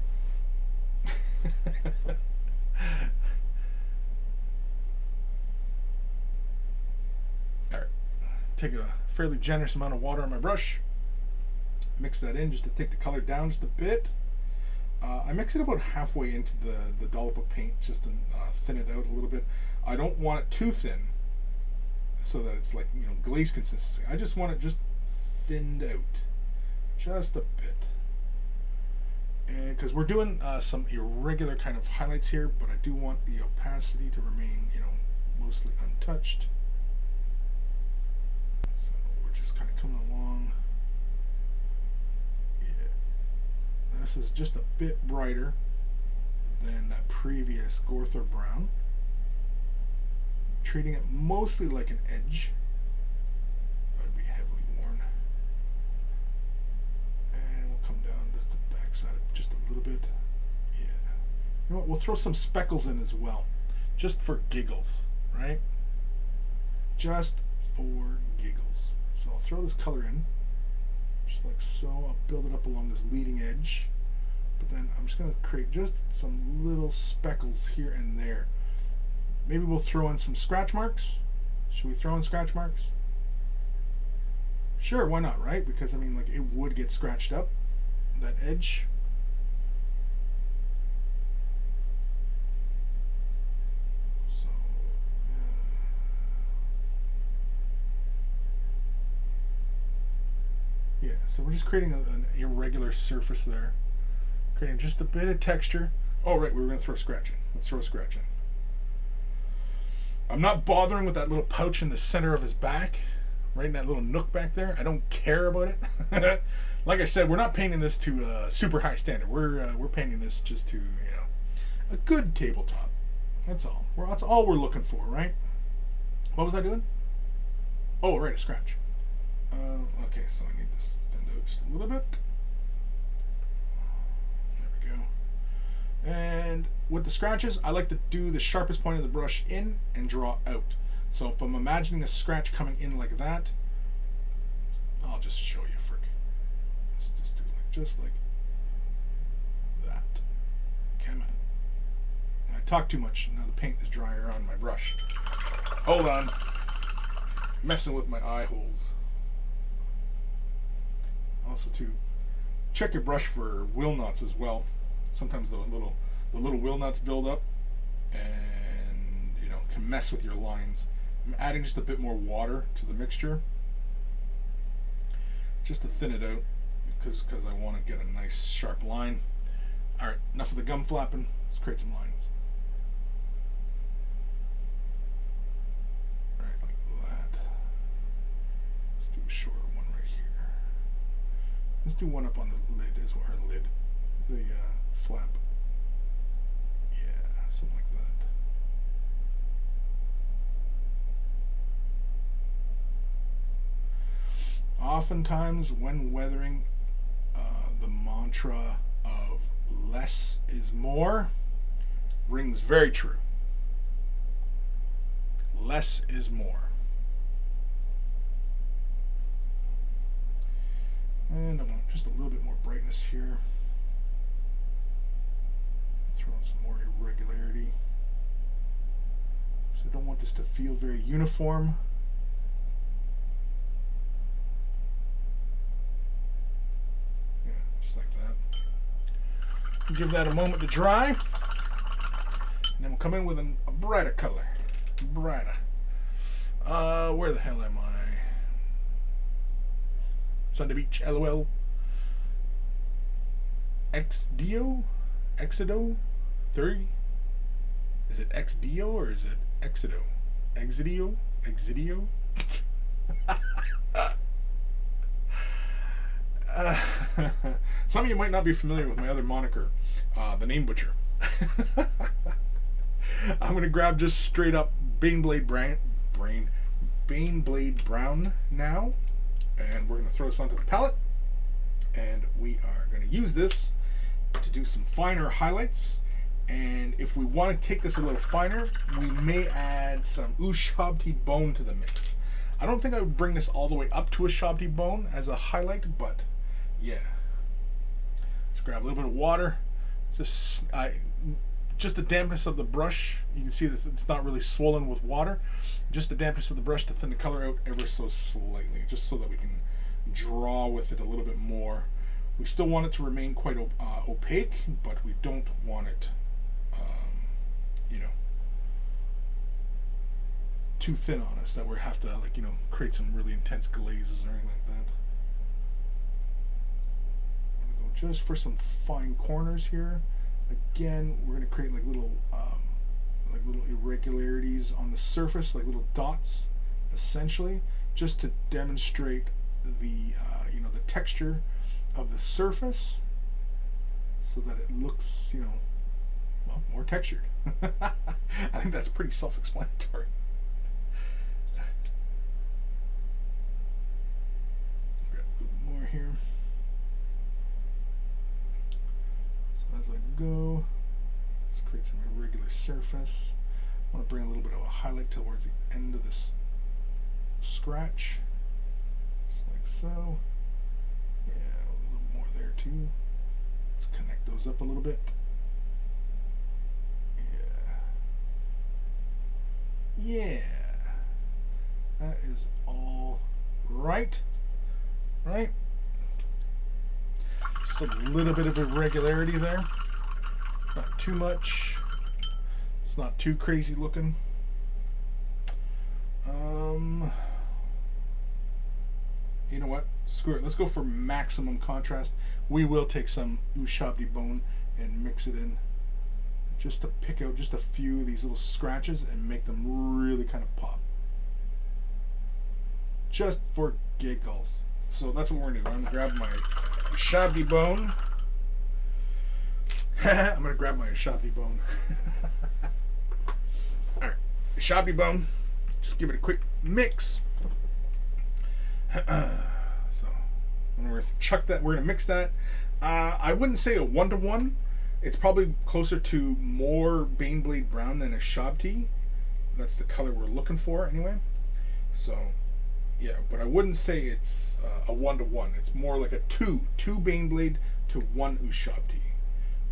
alright, take a fairly generous amount of water on my brush, mix that in just to take the color down just a bit. I mix it about halfway into the dollop of paint just to thin it out a little bit. I don't want it too thin so that it's like glaze consistency. I just want it just thinned out just a bit, and because we're doing some irregular kind of highlights here, but I do want the opacity to remain mostly untouched. So we're just kind of coming along. Yeah, this is just a bit brighter than that previous Gorthor brown, treating it mostly like an edge. I'd be heavily worn. And we'll come down just the back side just a little bit. Yeah. You know what? We'll throw some speckles in as well, just for giggles, right? Just for giggles. So I'll throw this color in, just like so. I'll build it up along this leading edge, but then I'm just going to create just some little speckles here and there. Maybe we'll throw in some scratch marks. Should we throw in scratch marks? Sure, why not, right? Because I mean, like, it would get scratched up, that edge. So, yeah, so we're just creating an irregular surface there. Creating just a bit of texture. Oh, right, we were going to throw a scratch in. Let's throw a scratch in. I'm not bothering with that little pouch in the center of his back, right in that little nook back there. I don't care about it. Like I said, we're not painting this to a super high standard. We're painting this just to a good tabletop. That's all. That's all we're looking for, right? What was I doing? Oh, right, a scratch. Okay, so I need this thinned out just a little bit. There we go. And with the scratches, I like to do the sharpest point of the brush in and draw out. So if I'm imagining a scratch coming in like that, I'll just show you, frick. Let's just do just like that. Come on. I talk too much. Now the paint is drier on my brush. Hold on. Messing with my eye holes. Also, to check your brush for wheel knots as well. Sometimes the little wheel nuts build up and can mess with your lines. I'm adding just a bit more water to the mixture just to thin it out because I want to get a nice sharp line. Alright, enough of the gum flapping. Let's create some lines. Alright, like that. Let's do a shorter one right here. Let's do one up on the lid as well, or lid. The flap. Yeah, something like that. Oftentimes when weathering, the mantra of less is more rings very true. Less is more. And I want just a little bit more brightness here. Throw throw in some more irregularity. So I don't want this to feel very uniform. Yeah, just like that. Give that a moment to dry. And then we'll come in with a brighter color. Brighter. Where the hell am I? Sunday Beach, LOL. XDO? Exido? 30? Is it XDO or is it Exido? Exidio? Exidio? Some of you might not be familiar with my other moniker, the Name Butcher. I'm going to grab just straight up Baneblade Brown now, and we're going to throw this onto the palette, and we are going to use this to do some finer highlights. And if we want to take this a little finer, we may add some ushabti bone to the mix. I don't think I would bring this all the way up to ushabti bone as a highlight, but yeah. Just grab a little bit of water, just the dampness of the brush. You can see this, it's not really swollen with water. Just the dampness of the brush to thin the color out ever so slightly, just so that we can draw with it a little bit more. We still want it to remain quite opaque, but we don't want it, you know, too thin on us that we have to, like, you know, create some really intense glazes or anything like that. I'm gonna go just for some fine corners here. Again, we're gonna create like little irregularities on the surface, like little dots, essentially, just to demonstrate the you know, the texture of the surface, so that it looks, you know, well, more textured. I think that's pretty self-explanatory. Grab a little bit more here. So as I go, let's create some irregular surface. I want to bring a little bit of a highlight towards the end of this scratch, just like so. Yeah, a little more there too. Let's connect those up a little bit. Yeah, that is all right. Right? Just a little bit of irregularity there. Not too much. It's not too crazy looking. You know what? Screw it. Let's go for maximum contrast. We will take some ushabti bone and mix it in, just to pick out just a few of these little scratches and make them really kind of pop. Just for giggles. So that's what we're going to do. I'm going to grab my ushabti bone. I'm going to grab my ushabti bone. Alright, ushabti bone. Just give it a quick mix. So we're going to chuck that. We're going to mix that. I wouldn't say a 1-to-1. It's probably closer to more Baneblade Brown than a ushabti. That's the color we're looking for anyway. So yeah, but I wouldn't say it's a 1-to-1. It's more like a 2 Baneblade to 1 ushabti.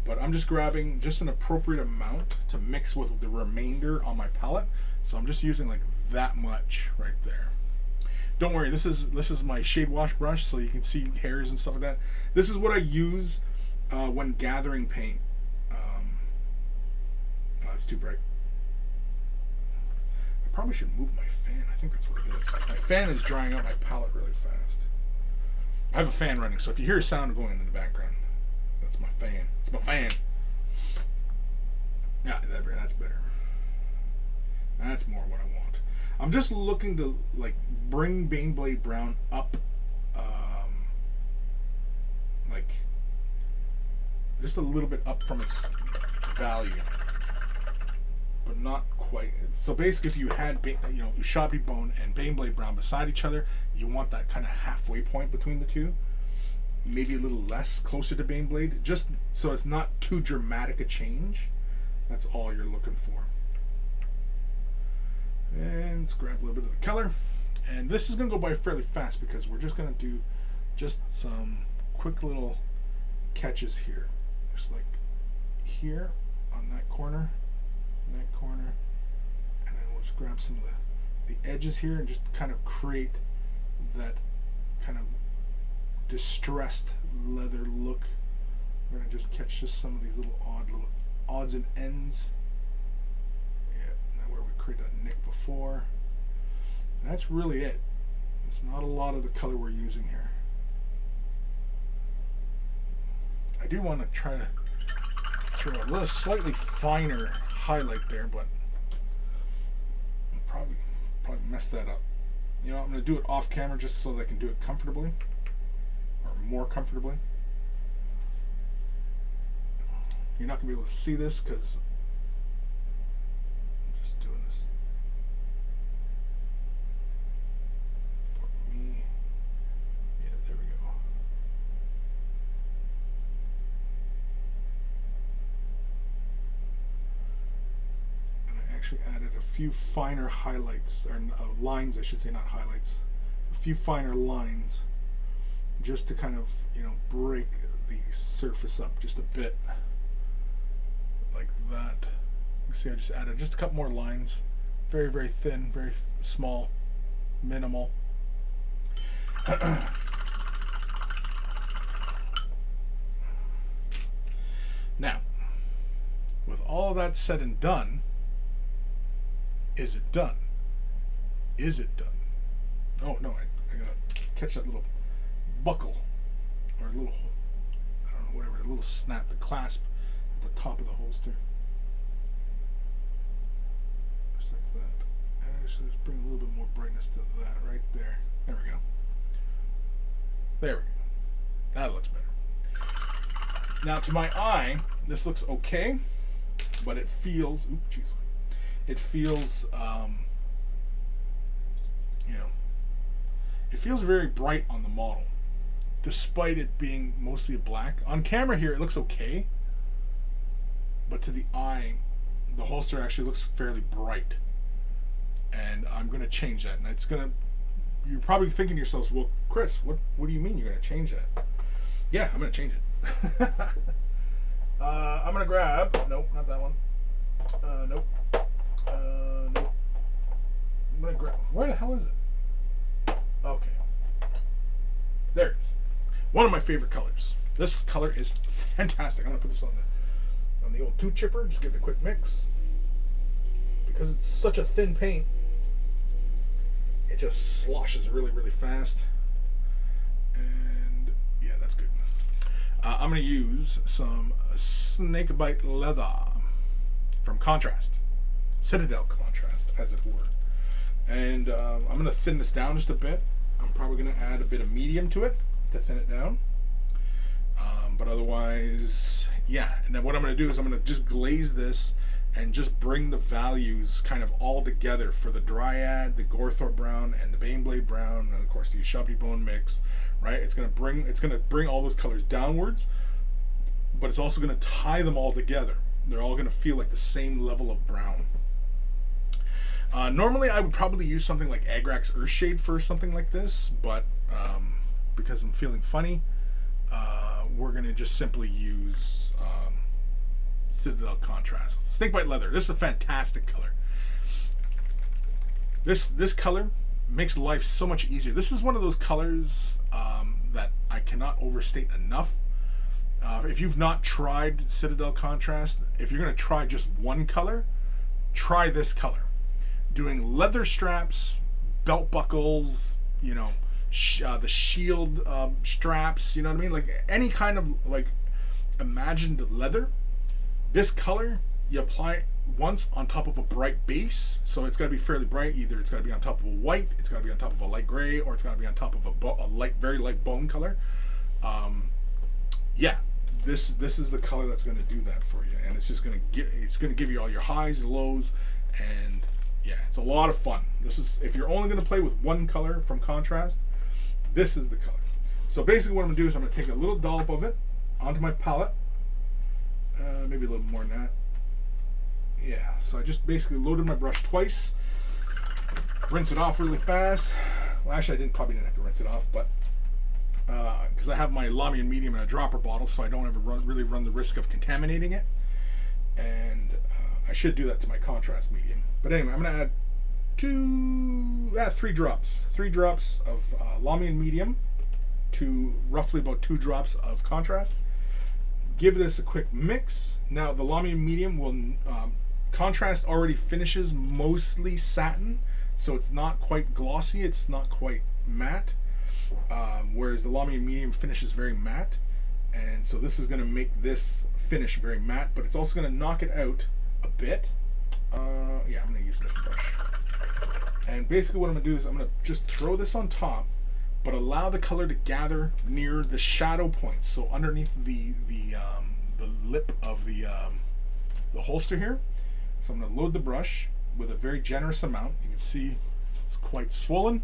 But I'm just grabbing just an appropriate amount to mix with the remainder on my palette. So I'm just using like that much right there. Don't worry, this is my shade wash brush, so you can see hairs and stuff like that. This is what I use when gathering paint. Oh, it's too bright. I probably should move my fan. I think that's what it is. My fan is drying out my palette really fast. I have a fan running, so if you hear a sound going in the background, that's my fan. It's my fan. Yeah, that's better. That's more what I want. I'm just looking to like bring Baneblade Brown up, like just a little bit up from its value, but not quite. So basically, if you had ushabti bone and Baneblade Brown beside each other, you want that kind of halfway point between the two, maybe a little less, closer to Baneblade, just so it's not too dramatic a change. That's all you're looking for. And let's grab a little bit of the color. And this is going to go by fairly fast because we're just going to do just some quick little catches here. Just like here on that corner, and then we'll just grab some of the edges here and just kind of create that kind of distressed leather look. We're gonna just catch just some of these little odds and ends. Yeah, now where we create that nick before. And that's really it. It's not a lot of the color we're using here. I do want to try to throw a little slightly finer highlight there, but I'll probably mess that up. You know, I'm going to do it off camera just so that I can do it comfortably, or more comfortably. You're not going to be able to see this because I'm just doing this for me. Yeah, there we go. And I actually added a few finer highlights, or lines, I should say, not highlights. A few finer lines just to kind of, you know, break the surface up just a bit. Like that. You see, I just added just a couple more lines. Very, very thin, very small, minimal. Now, with all of that said and done, is it done? Is it done? Oh no, I gotta catch that little buckle, or a little, I don't know, whatever, a little snap, the clasp at the top of the holster. Just like that. Actually, let's bring a little bit more brightness to that right there. There we go. There we go. That looks better. Now, to my eye, this looks okay, but it feels, ooh, jeez. It feels, you know, it feels very bright on the model, despite it being mostly black. On camera here, it looks okay, but to the eye, the holster actually looks fairly bright, and I'm going to change that. And it's going to, you're probably thinking to yourselves, well, Chris, what do you mean you're going to change that? Yeah, I'm going to change it. I'm going to grab, nope, not that one. Nope. Nope. I'm going to grab, where the hell is it? Okay. There it is. One of my favorite colors. This color is fantastic. I'm going to put this on the old tooth chipper. Just give it a quick mix. Because it's such a thin paint, it just sloshes really, really fast. And yeah, that's good. I'm going to use some snakebite leather from Contrast. Citadel Contrast, as it were. And I'm going to thin this down just a bit. I'm probably going to add a bit of medium to it to thin it down. But otherwise, yeah. And then what I'm going to do is I'm going to just glaze this and just bring the values kind of all together for the Dryad, the Gorthorpe Brown, and the Baneblade Brown, and of course the Ushabti Bone mix. Right? It's going to bring all those colors downwards, but it's also going to tie them all together. They're all going to feel like the same level of brown. Normally, I would probably use something like Agrax Earthshade for something like this, but because I'm feeling funny, we're going to just simply use Citadel Contrast. Snakebite Leather. This is a fantastic color. This color makes life so much easier. This is one of those colors that I cannot overstate enough. If you've not tried Citadel Contrast, if you're going to try just one color, try this color. Doing leather straps, belt buckles, you know, the shield straps, you know what I mean? Like any kind of like imagined leather. This color, you apply it once on top of a bright base. So it's got to be fairly bright. Either it's got to be on top of a white, it's got to be on top of a light gray, or it's got to be on top of a light, very light bone color. Yeah, this is the color that's going to do that for you, and it's just going to give you all your highs and lows, and yeah, it's a lot of fun. This is, if you're only going to play with one color from Contrast, this is the color. So basically what I'm going to do is I'm going to take a little dollop of it onto my palette, maybe a little more than that. Yeah, so I just basically loaded my brush twice, rinse it off really fast. Well, actually probably didn't have to rinse it off, but because I have my Lamian medium in a dropper bottle, so I don't ever really run the risk of contaminating it. And should do that to my contrast medium. But anyway, I'm going to add 3 drops. 3 drops of Lamian medium to roughly about 2 drops of contrast. Give this a quick mix. Now the Lamian medium will contrast already finishes mostly satin, so it's not quite glossy, it's not quite matte, whereas the Lamian medium finishes very matte, and so this is going to make this finish very matte, but it's also going to knock it out a bit. Yeah, I'm going to use this brush, and basically what I'm going to do is I'm going to just throw this on top, but allow the color to gather near the shadow points, so underneath the lip of the holster here. So I'm going to load the brush with a very generous amount. You can see it's quite swollen,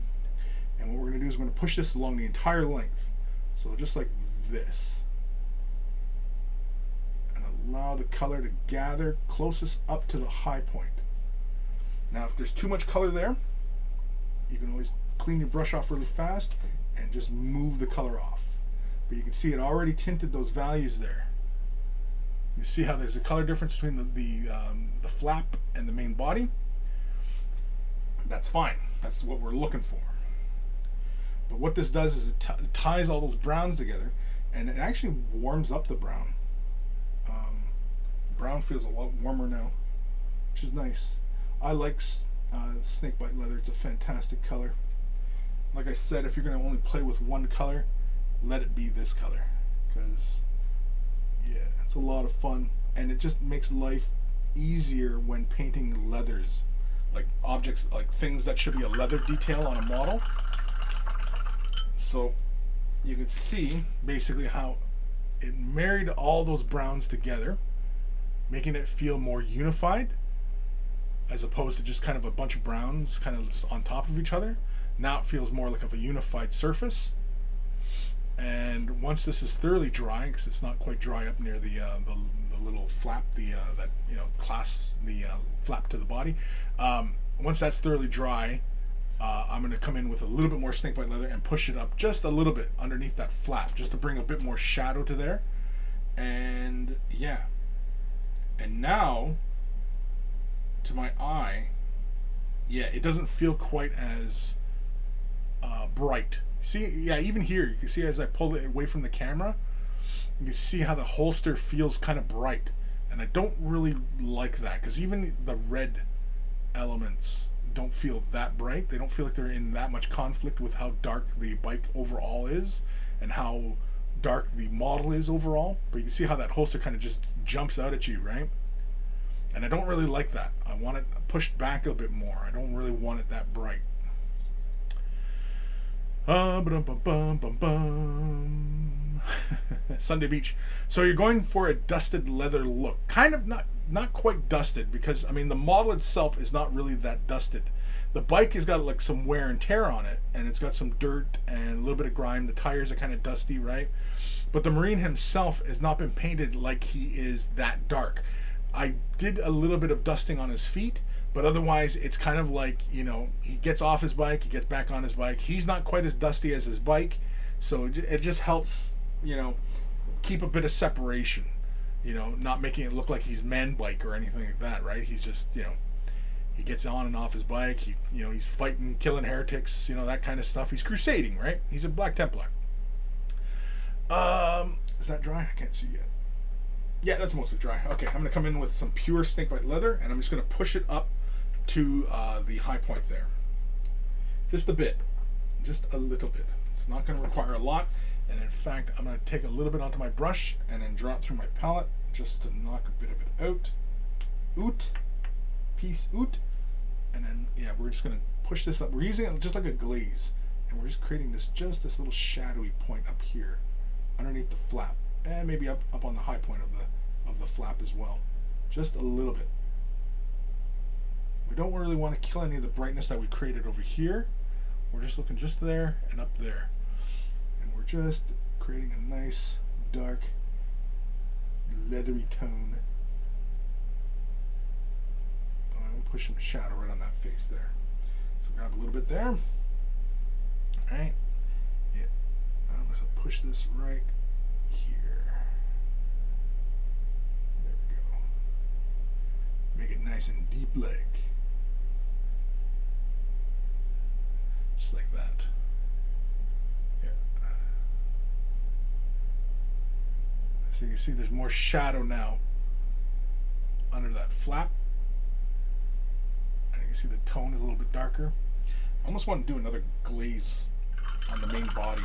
and what we're going to do is we're going to push this along the entire length, so just like this, and allow the color to gather closest up to the high point. Now if there's too much color there, you can always clean your brush off really fast and just move the color off. But you can see it already tinted those values there. You see how there's a color difference between the flap and the main body. That's fine. That's what we're looking for. But what this does is it ties all those browns together, and it actually warms up the brown. Brown feels a lot warmer now, which is nice. I like snakebite leather. It's a fantastic color. Like I said, if you're going to only play with one color, let it be this color, because yeah, it's a lot of fun, and it just makes life easier when painting leathers, like objects, like things that should be a leather detail on a model. So you can see basically how it married all those browns together, making it feel more unified, as opposed to just kind of a bunch of browns kind of on top of each other. Now it feels more like of a unified surface. And once this is thoroughly dry, because it's not quite dry up near the little flap, that clasps the flap to the body. Once that's thoroughly dry, I'm going to come in with a little bit more snakebite leather and push it up just a little bit underneath that flap, just to bring a bit more shadow to there. And yeah, and now to my eye, yeah, it doesn't feel quite as bright. See, yeah, even here you can see as I pull it away from the camera, you can see how the holster feels kind of bright, and I don't really like that, because even the red elements don't feel that bright. They don't feel like they're in that much conflict with how dark the bike overall is and how dark the model is overall. But you can see how that holster kind of just jumps out at you, right? And I don't really like that. I want it pushed back a bit more. I don't really want it that bright. Sunday Beach. So you're going for a dusted leather look. Kind of not quite dusted, because I mean the model itself is not really that dusted. The bike has got like some wear and tear on it, and it's got some dirt and a little bit of grime. The tires are kind of dusty, right? But the Marine himself has not been painted like he is that dark. I did a little bit of dusting on his feet, but otherwise it's kind of like, he gets off his bike, he gets back on his bike. He's not quite as dusty as his bike, so it just helps, keep a bit of separation, not making it look like he's man bike or anything like that, right? He's just, he gets on and off his bike, he's fighting, killing heretics, that kind of stuff. He's crusading, right? He's a Black Templar. Is that dry? I can't see yet. Yeah, that's mostly dry. Okay, I'm going to come in with some pure snakebite leather, and I'm just going to push it up to the high point there. Just a bit. Just a little bit. It's not going to require a lot, and in fact, I'm going to take a little bit onto my brush and then draw it through my palette just to knock a bit of it out. Oot. Piece oot. And then, yeah, we're just going to push this up. We're using it just like a glaze, and we're just creating this little shadowy point up here underneath the flap. And maybe up on the high point of the flap as well. Just a little bit. We don't really want to kill any of the brightness that we created over here. We're just looking just there and up there. And we're just creating a nice, dark, leathery tone. I'm push some shadow right on that face there. So grab a little bit there. Alright. Yeah. I'm going to push this right here. There we go. Make it nice and deep like. Just like that. Yeah. So you can see there's more shadow now under that flap. And you can see the tone is a little bit darker. I almost want to do another glaze on the main body.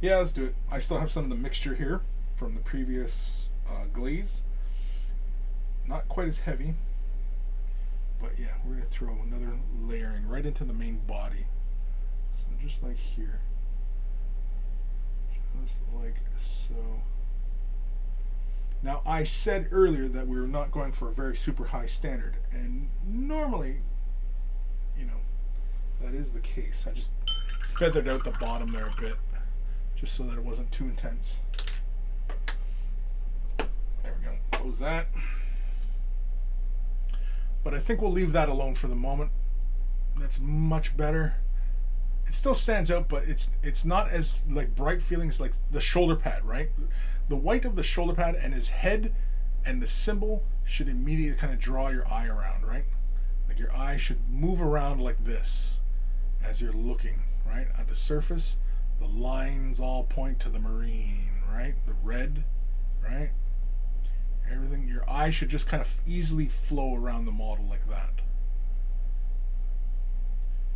Yeah, let's do it. I still have some of the mixture here from the previous glaze. Not quite as heavy, but yeah, we're going to throw another layering right into the main body. So just like here. Just like so. Now, I said earlier that we were not going for a very super high standard, and normally, you know, that is the case. I just feathered out the bottom there a bit, just so that it wasn't too intense. There we go. Close that. But I think we'll leave that alone for the moment. That's much better. It still stands out, but it's not as like bright feelings like the shoulder pad, right? The white of the shoulder pad and his head and the symbol should immediately kind of draw your eye around, right? Like your eye should move around like this as you're looking, right? At the surface, the lines all point to the marine, right? The red, right? Everything, your eye should just kind of easily flow around the model like that.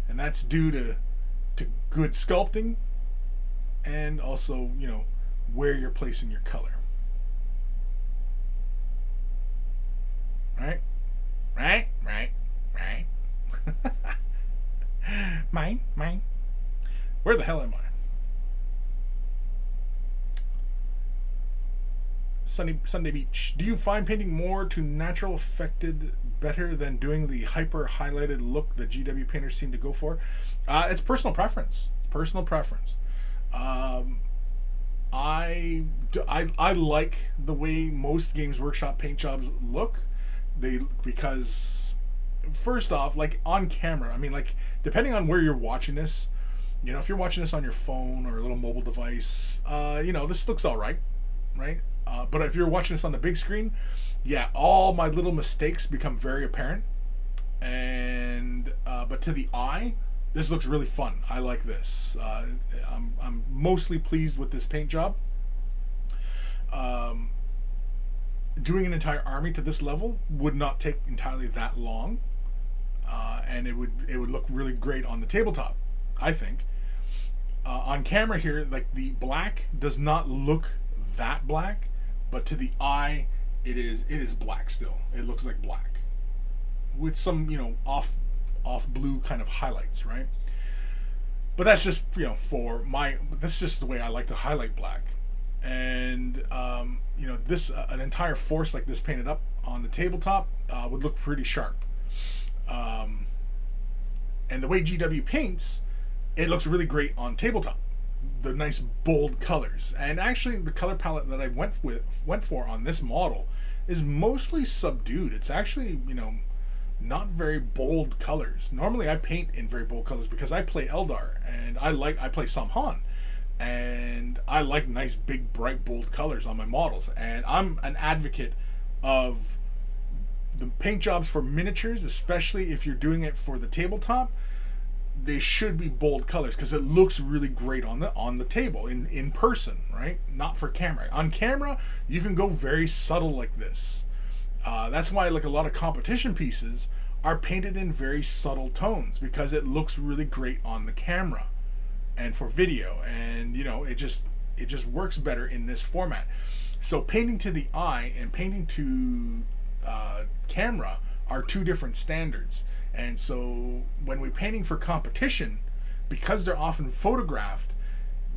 And that's due to good sculpting and also, you know, where you're placing your color. Right? Right? Right? Right? Mine. Where the hell am I? Sunday Beach. Do you find painting more to natural affected better than doing the hyper highlighted look the GW painters seem to go for? It's personal preference. I like the way most Games Workshop paint jobs look. Because first off, like on camera, I mean, like depending on where you're watching this, you know, if you're watching this on your phone or a little mobile device, you know, this looks all right, right? But if you're watching this on the big screen, yeah, all my little mistakes become very apparent. And but to the eye, this looks really fun. I like this. I'm mostly pleased with this paint job. Doing an entire army to this level would not take entirely that long, and it would look really great on the tabletop, I think. On camera here, like the black does not look that black, but to the eye, it is black still. It looks like black with some, you know, off blue kind of highlights, right? But that's just, you know, that's just the way I like to highlight black. And you know, this an entire force like this painted up on the tabletop would look pretty sharp. And the way GW paints, it looks really great on tabletop. The nice bold colors, and actually the color palette that I went for on this model is mostly subdued. It's actually, you know, not very bold colors. Normally I paint in very bold colors because I play Eldar and I play Samhan, and I like nice big bright bold colors on my models, and I'm an advocate of the paint jobs for miniatures, especially if you're doing it for the tabletop. They should be bold colors because it looks really great on the table in person, right? Not for camera. On camera, you can go very subtle like this. That's why like a lot of competition pieces are painted in very subtle tones, because it looks really great on the camera and for video, and you know, it just works better in this format. So painting to the eye and painting to camera are two different standards. And so when we're painting for competition, because they're often photographed,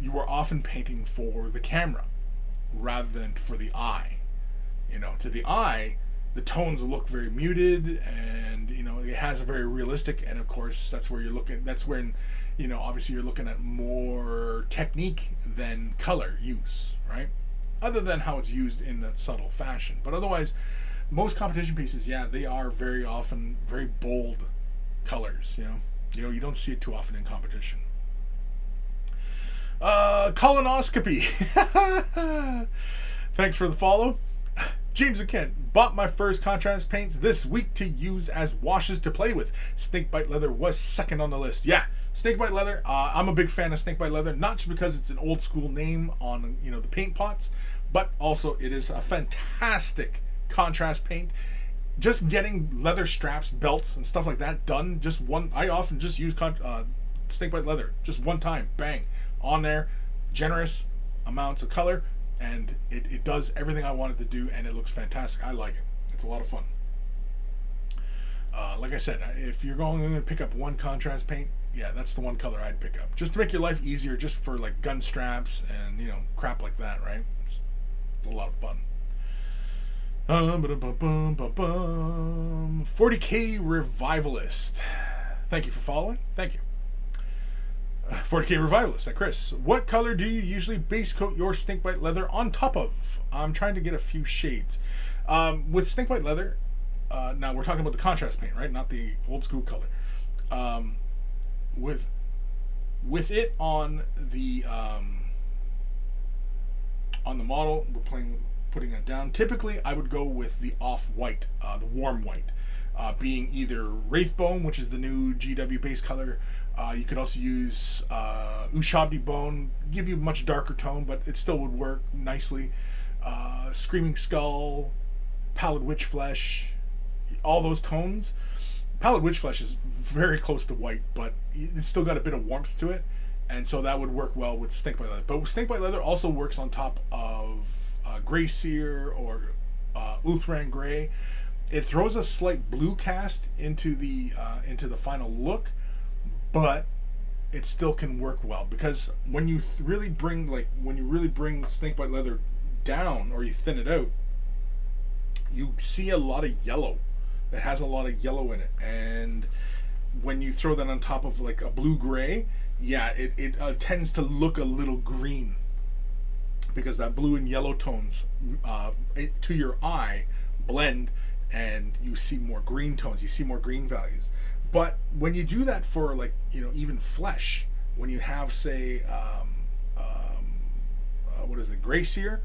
you are often painting for the camera rather than for the eye. You know, to the eye, the tones look very muted, and you know, it has a very realistic, and of course that's where you're looking, that's when, you know, obviously you're looking at more technique than color use, right? Other than how it's used in that subtle fashion. But otherwise, most competition pieces, yeah, they are very often very bold colors. You know, you don't see it too often in competition. Colonoscopy. Thanks for the follow. James and Kent bought my first contrast paints this week to use as washes to play with. Snakebite leather was second on the list. Yeah, snakebite leather. I'm a big fan of snakebite leather, not just because it's an old school name on the paint pots, but also it is a fantastic contrast paint. Just getting leather straps, belts, and stuff like that done. Just one. I often just use snakebite leather. Just one time, bang, on there. Generous amounts of color, and it does everything I wanted to do, and it looks fantastic. I like it. It's a lot of fun. Like I said, if you're going to pick up one contrast paint, yeah, that's the one color I'd pick up, just to make your life easier, just for like gun straps and crap like that, right? It's a lot of fun. 40K Revivalist. Thank you for following. Thank you. 40K Revivalist at Chris. What color do you usually base coat your snakebite leather on top of? I'm trying to get a few shades. With snakebite leather, now we're talking about the contrast paint, right? Not the old school color. With it on the model, putting that down. Typically, I would go with the off-white, the warm white, being either Wraithbone, which is the new GW base color. You could also use ushabti bone, give you a much darker tone, but it still would work nicely. Screaming Skull, Pallid Witch Flesh, all those tones. Pallid Witch Flesh is very close to white, but it's still got a bit of warmth to it, and so that would work well with snakebite leather. But snakebite leather also works on top of Grey Seer or Uthran Grey. It throws a slight blue cast into the final look, but it still can work well, because when you really bring snakebite leather down, or you thin it out, you see a lot of yellow. It has a lot of yellow in it, and when you throw that on top of like a blue gray, yeah, it tends to look a little green, because that blue and yellow tones to your eye blend, and you see more green tones, you see more green values. But when you do that for even flesh, when you have say what is it, Grey Seer,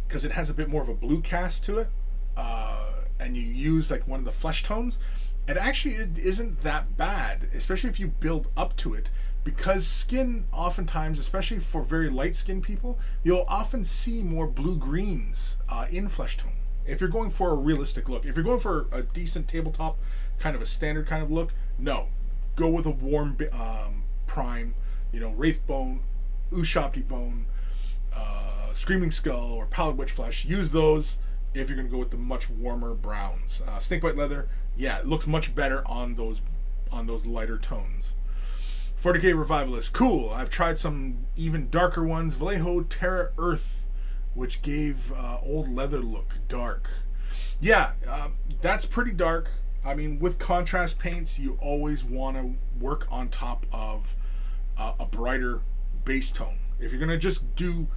because it has a bit more of a blue cast to it, and you use like one of the flesh tones, it actually isn't that bad, especially if you build up to it, because skin oftentimes, especially for very light skinned people, you'll often see more blue greens in flesh tone. If you're going for a realistic look, if you're going for a decent tabletop kind of a standard kind of look, no, go with a warm prime, Wraithbone, ushabti bone, Screaming Skull, or Pallid Witch Flesh. Use those if you're going to go with the much warmer browns. Snakebite leather, yeah, it looks much better on those lighter tones. 40K Revivalist, cool. I've tried some even darker ones. Vallejo Terra Earth, which gave old leather look dark. Yeah, that's pretty dark. I mean, with contrast paints, you always want to work on top of a brighter base tone. If you're going to just do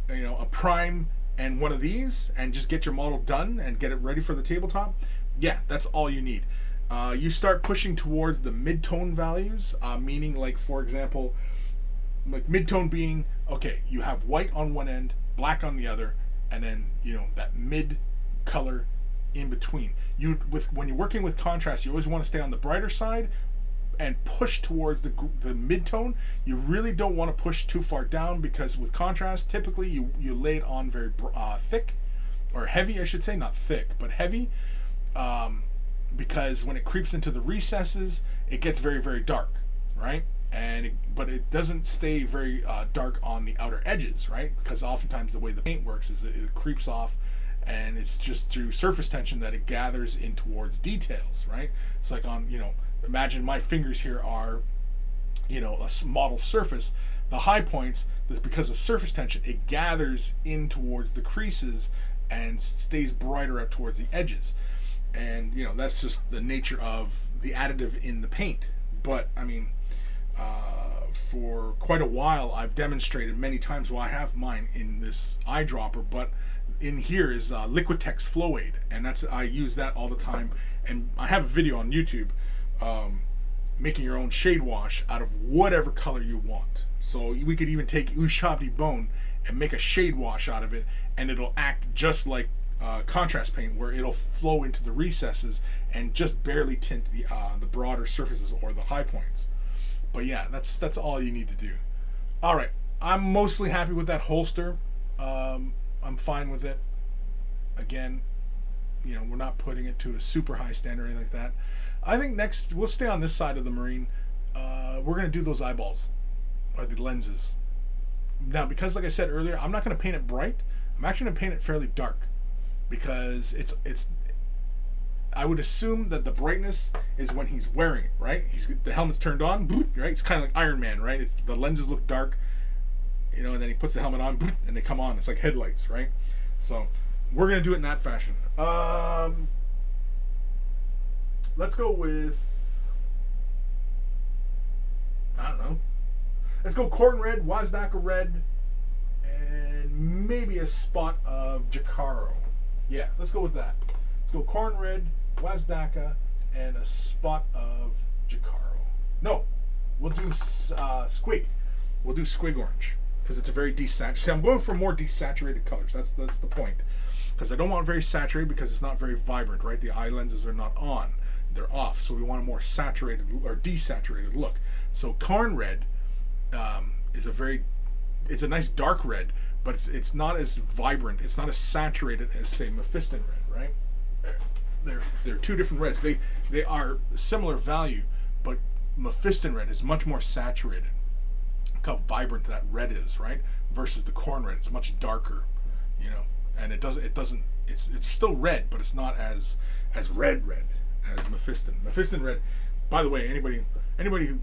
a prime and one of these and just get your model done and get it ready for the tabletop, yeah, that's all you need. You start pushing towards the mid-tone values, meaning, like, for example, like mid-tone being, okay, you have white on one end, black on the other, and then that mid color in between. When you're working with contrast, you always want to stay on the brighter side and push towards the mid-tone. You really don't want to push too far down, because with contrast, typically you lay it on very thick, or heavy, I should say, not thick, but heavy, because when it creeps into the recesses, it gets very, very dark, right? But it doesn't stay very dark on the outer edges, right? Because oftentimes the way the paint works is it creeps off, and it's just through surface tension that it gathers in towards details, right? It's like imagine my fingers here are, a model surface. The high points, because of surface tension, it gathers in towards the creases and stays brighter up towards the edges. And, that's just the nature of the additive in the paint. But, I mean, for quite a while, I've demonstrated many times, I have mine in this eyedropper, but in here is Liquitex Flow Aid, and I use that all the time. And I have a video on YouTube making your own shade wash out of whatever color you want. So we could even take ushabti bone and make a shade wash out of it, and it'll act just like contrast paint where it'll flow into the recesses and just barely tint the broader surfaces or the high points. But yeah, that's all you need to do. All right, I'm mostly happy with that holster. I'm fine with it. Again, you know, we're not putting it to a super high standard or anything like that. I think next we'll stay on this side of the Marine. We're gonna do those eyeballs or the lenses. Now, because like I said earlier, I'm not gonna paint it bright. I'm actually gonna paint it fairly dark because it's. I would assume that the brightness is when he's wearing it, right? The helmet's turned on, right? It's kind of like Iron Man, right? The lenses look dark, you know, and then he puts the helmet on, and they come on. It's like headlights, right? So we're gonna do it in that fashion. Let's go with, I don't know. Let's go corn red, Wazdaka red, and maybe a spot of Jacaro. Yeah, let's go with that. Let's go corn red, Wazdaka, and a spot of Jacaro. No, we'll do squig. We'll do squig orange because it's a very desaturated. See, I'm going for more desaturated colors. That's the point. Because I don't want very saturated because it's not very vibrant, right? The eye lenses are not on. They're off. So we want a more saturated or desaturated look. So corn red it's a nice dark red, but it's not as vibrant. It's not as saturated as, say, Mephiston red, right? They're two different reds. They are similar value, but Mephiston red is much more saturated. Look how vibrant that red is, right? Versus the corn red, it's much darker, you know. And it's still red, but it's not as red as Mephiston. Mephiston red, by the way, anybody who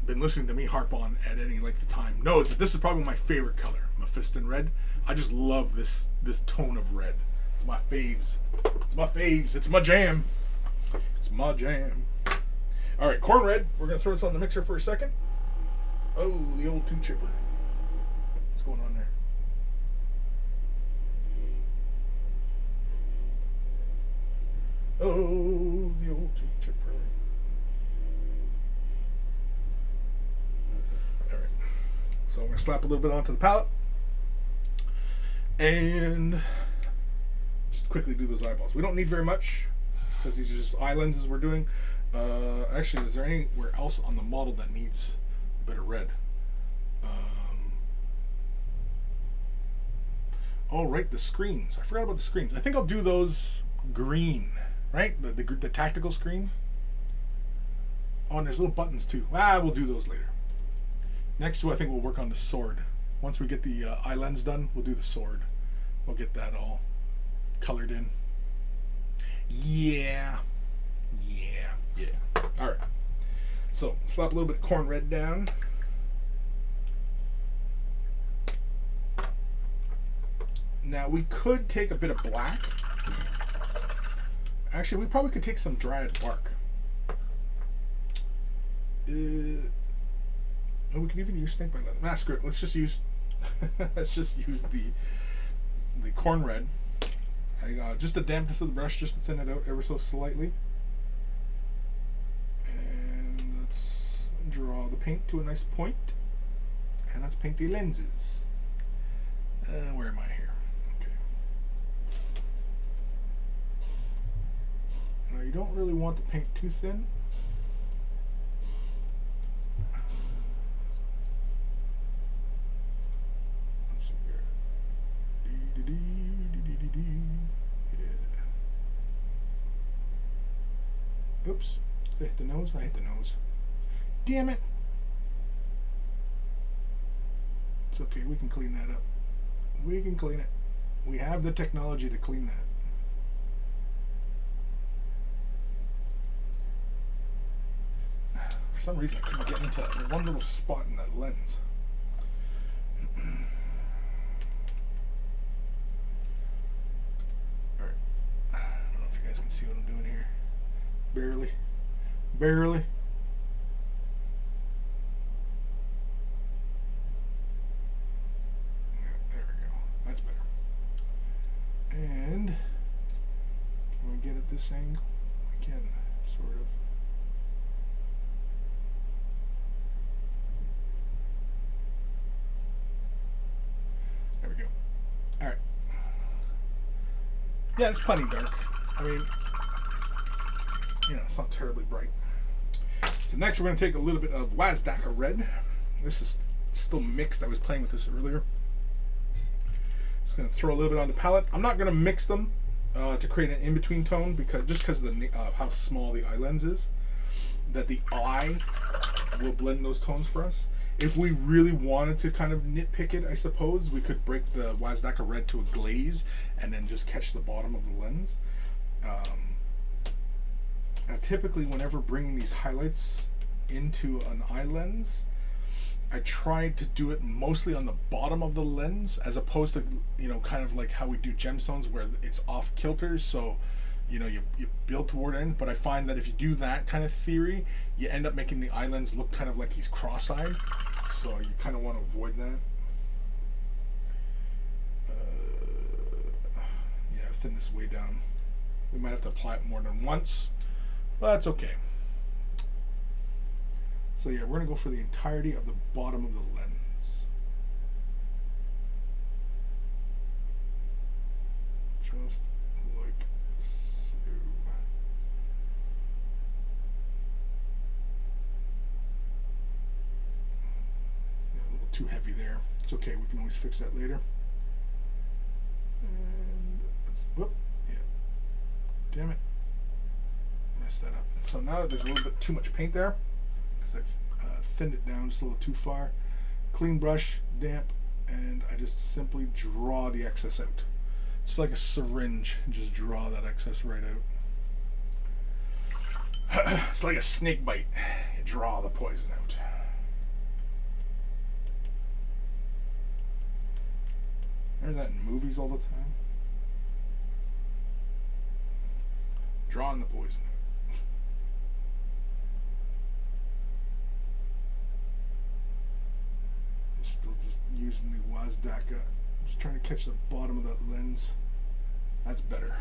been listening to me harp on at any length of time knows that this is probably my favorite color, Mephiston red. I just love this tone of red. It's my faves. It's my faves. It's my jam. It's my jam. All right, corn red. We're gonna throw this on the mixer for a second. Oh, the old two chipper. What's going on there? Oh, the old two chipper. All right. So I'm gonna slap a little bit onto the palette and just quickly do those eyeballs. We don't need very much because these are just eye lenses we're doing. Actually, is there anywhere else on the model that needs a bit of red? Oh, right, the screens. I forgot about the screens. I think I'll do those green, right? The tactical screen. Oh, and there's little buttons too. We'll do those later. Next, I think we'll work on the sword. Once we get the eye lens done, we'll do the sword. We'll get that all colored in. Yeah. All right. So slap a little bit of corn red down. Now we could take a bit of black. Actually, we probably could take some dried bark. We could even use snake bite leather. Screw it. Let's just use the corn red. Just the dampness of the brush, just to thin it out ever so slightly. And let's draw the paint to a nice point. And let's paint the lenses. Where am I here? Okay. Now you don't really want the paint too thin. Let's see here. Yeah. Oops. Did I hit the nose? I hit the nose. Damn it. It's okay. We can clean that up. We can clean it. We have the technology to clean that. For some reason, I couldn't get into that one little spot in that lens. Alright. I don't know if you guys can see what I'm doing here. Barely. And can we get at this angle? We can, sort of. There we go. Alright. Yeah, it's plenty dark. I mean, you know, it's not terribly bright. So next we're going to take a little bit of Wazdaka Red. This is still mixed. I was playing with this earlier. Just going to throw a little bit on the palette. I'm not going to mix them to create an in-between tone, because of the how small the eye lens is, that the eye will blend those tones for us. If we really wanted to kind of nitpick it, I suppose, we could break the Wazdaka Red to a glaze and then just catch the bottom of the lens. Now typically whenever bringing these highlights into an eye lens, I tried to do it mostly on the bottom of the lens, as opposed to, you know, kind of like how we do gemstones where it's off kilter, so you know, you build toward end. But I find that if you do that kind of theory, you end up making the eye lens look kind of like he's cross-eyed, so you kind of want to avoid that. Yeah, thin this way down. We might have to apply it more than once, but that's okay. So yeah, we're going to go for the entirety of the bottom of the lens. Just like so. Yeah, a little too heavy there. It's okay, we can always fix that later. And let's, whoop, yeah. Damn it. Messed that up. So now there's a little bit too much paint there, because I've thinned it down just a little too far. Clean brush, damp, and I just simply draw the excess out. It's like a syringe, just draw that excess right out. It's like a snake bite, you draw the poison out. Remember that in movies all the time? Drawing the poison out. Still just using the Wazdaka, just trying to catch the bottom of that lens. That's better.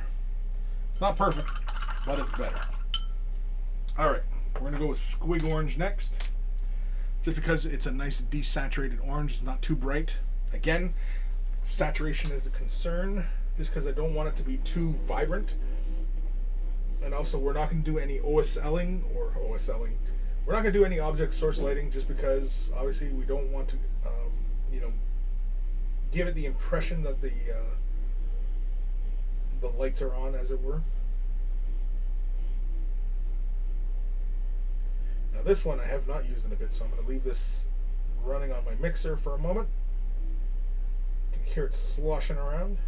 It's not perfect, but it's better. Alright, we're going to go with Squig Orange next. Just because it's a nice desaturated orange, it's not too bright. Again, saturation is the concern, just because I don't want it to be too vibrant. And also, we're not going to do any OSLing. We're not going to do any object source lighting, just because obviously we don't want to, you know, give it the impression that the lights are on, as it were. Now this one I have not used in a bit, so I'm going to leave this running on my mixer for a moment. You can hear it sloshing around.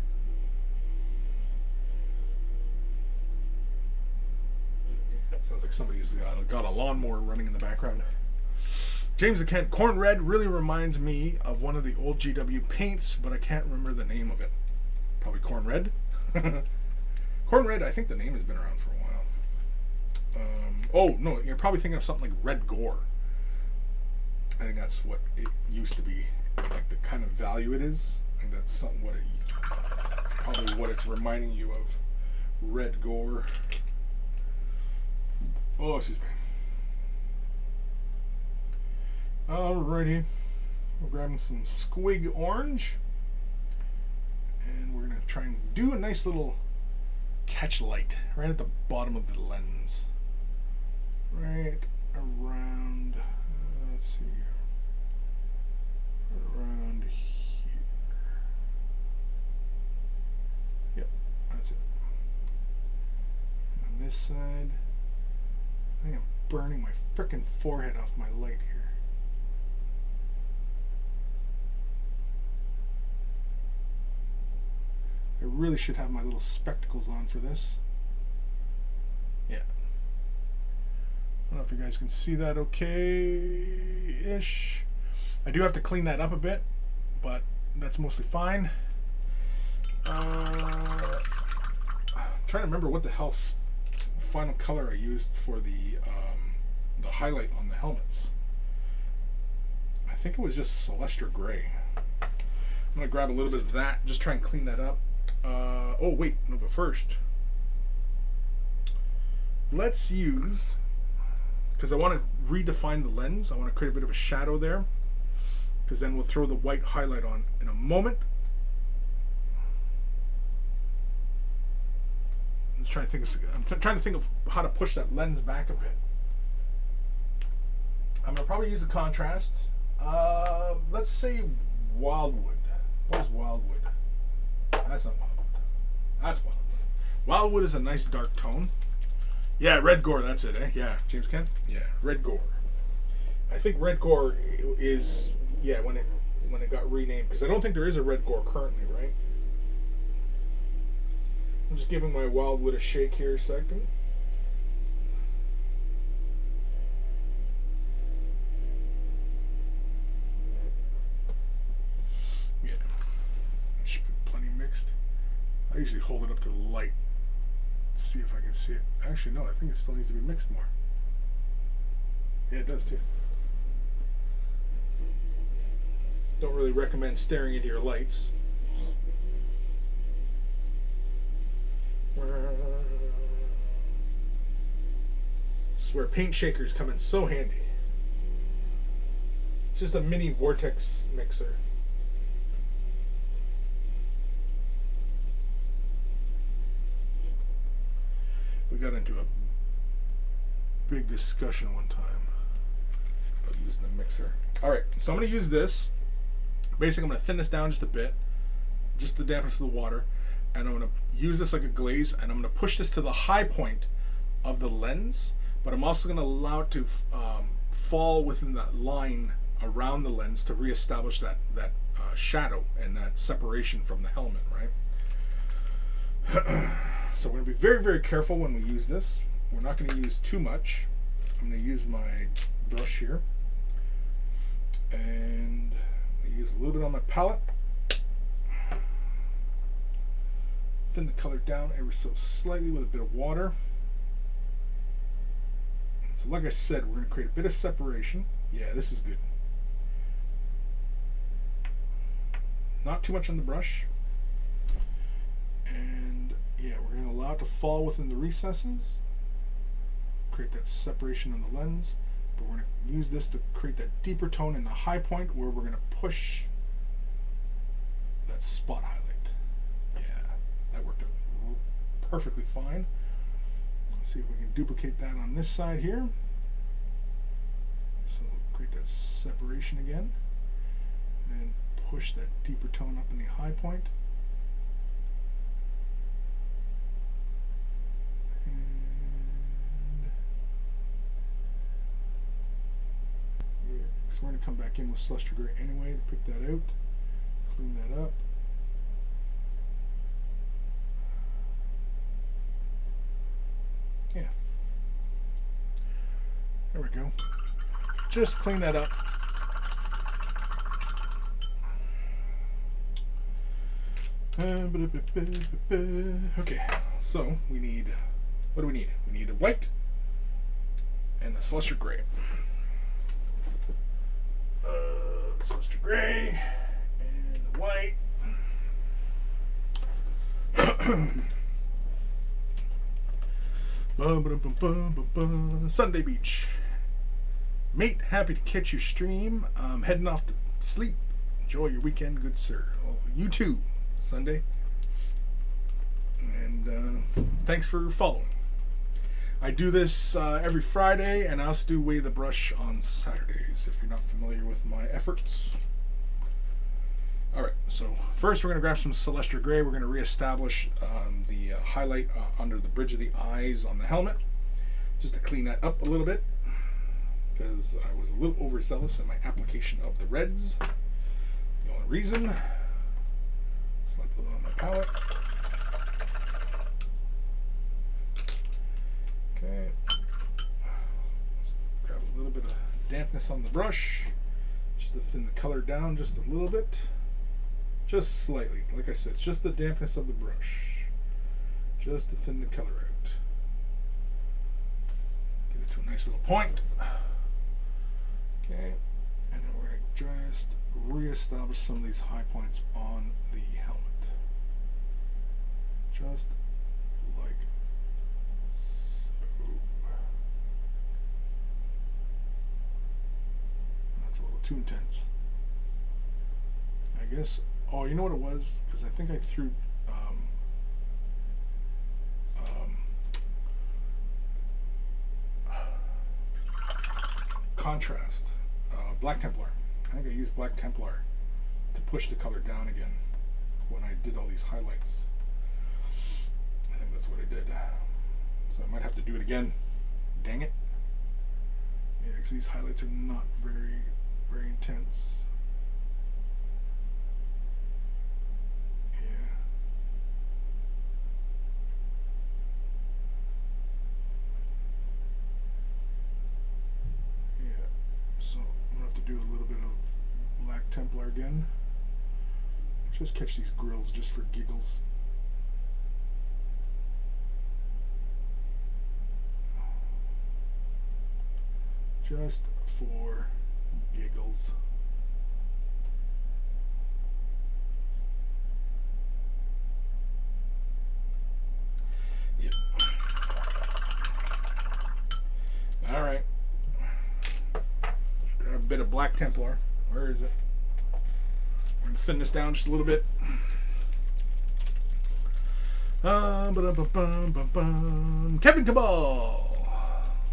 Sounds like somebody's got a lawnmower running in the background. James the Kent, Corn Red really reminds me of one of the old GW paints, but I can't remember the name of it. Probably Corn Red. Corn Red, I think the name has been around for a while. Oh, no, you're probably thinking of something like Red Gore. I think that's what it used to be, like the kind of value it is. I think that's something probably what it's reminding you of. Red Gore. Oh, excuse me. Alrighty. We're grabbing some Squig Orange. And we're going to try and do a nice little catch light right at the bottom of the lens. Right around, let's see here. Around here. Yep, that's it. And on this side, I think I'm burning my frickin' forehead off my light here. I really should have my little spectacles on for this. Yeah. I don't know if you guys can see that okay-ish. I do have to clean that up a bit, but that's mostly fine. I'm trying to remember what the hell final color I used for the highlight on the helmets. I think it was just Celestra Gray. I'm going to grab a little bit of that, just try and clean that up. Oh wait, no, but first let's use, because I want to redefine the lens, I want to create a bit of a shadow there, because then we'll throw the white highlight on in a moment. trying to think of how to push that lens back a bit. I'm gonna probably use the contrast. Let's say wildwood. Where's wildwood? That's not wildwood. That's wildwood. Wildwood is a nice dark tone. Yeah, red gore. That's it, eh? Yeah, James Kent. Yeah, red gore. I think red gore is when it got renamed, because I don't think there is a red gore currently, right? I'm just giving my wildwood a shake here a second. Yeah, should be plenty mixed. I usually hold it up to the light, see if I can see it. Actually, no, I think it still needs to be mixed more. Yeah, it does too. Don't really recommend staring into your lights. This is where paint shakers come in so handy. It's just a mini vortex mixer. We got into a big discussion one time about using the mixer. Alright, so I'm going to use this. Basically, I'm going to thin this down just a bit, just the dampness of the water, and I'm going to use this like a glaze, and I'm going to push this to the high point of the lens, but I'm also going to allow it to fall within that line around the lens to reestablish that shadow and that separation from the helmet, right? So we're going to be very, very careful when we use this. We're not going to use too much. I'm going to use my brush here, and use a little bit on my palette. Thin the color down ever so slightly with a bit of water. So like I said, we're going to create a bit of separation. Yeah, this is good. Not too much on the brush. And yeah, we're going to allow it to fall within the recesses. Create that separation on the lens. But we're going to use this to create that deeper tone in the high point where we're going to push that spot highlight. Yeah, that worked out perfectly fine. Let's see if we can duplicate that on this side here. So create that separation again. And then push that deeper tone up in the high point. So we're going to come back in with Celestial Gray anyway to pick that out, clean that up. Yeah. There we go. Just clean that up. Okay, so we need, what do we need? We need a white and a Celestial Gray. Celestial Gray and white. Sunday Beach. Mate, happy to catch your stream. I'm heading off to sleep. Enjoy your weekend, good sir. Well, you too, Sunday. And thanks for following. I do this every Friday, and I also do Weigh the Brush on Saturdays, if you're not familiar with my efforts. Alright, so first we're going to grab some Celestial Gray. We're going to reestablish the highlight under the bridge of the eyes on the helmet, just to clean that up a little bit, because I was a little overzealous in my application of the reds. The only reason. Slap a little on my palette. Okay, grab a little bit of dampness on the brush, just to thin the color down just a little bit, just slightly. Like I said, it's just the dampness of the brush, just to thin the color out. Get it to a nice little point. Okay, and then we're going to just reestablish some of these high points on the helmet. Just like so. That's a little too intense. I guess, oh, you know what it was? Because I think I threw contrast. Black Templar. I think I used Black Templar to push the color down again when I did all these highlights. I think that's what I did. So I might have to do it again. Dang it. Yeah, because these highlights are not very, very intense. Yeah. Yeah. So I'm going to have to do a little bit of Black Templar again. Just catch these grills just for giggles. Just for giggles. Yep. All right. Let's grab a bit of Black Templar. Where is it? I'm gonna thin this down just a little bit. Kevin Cabal.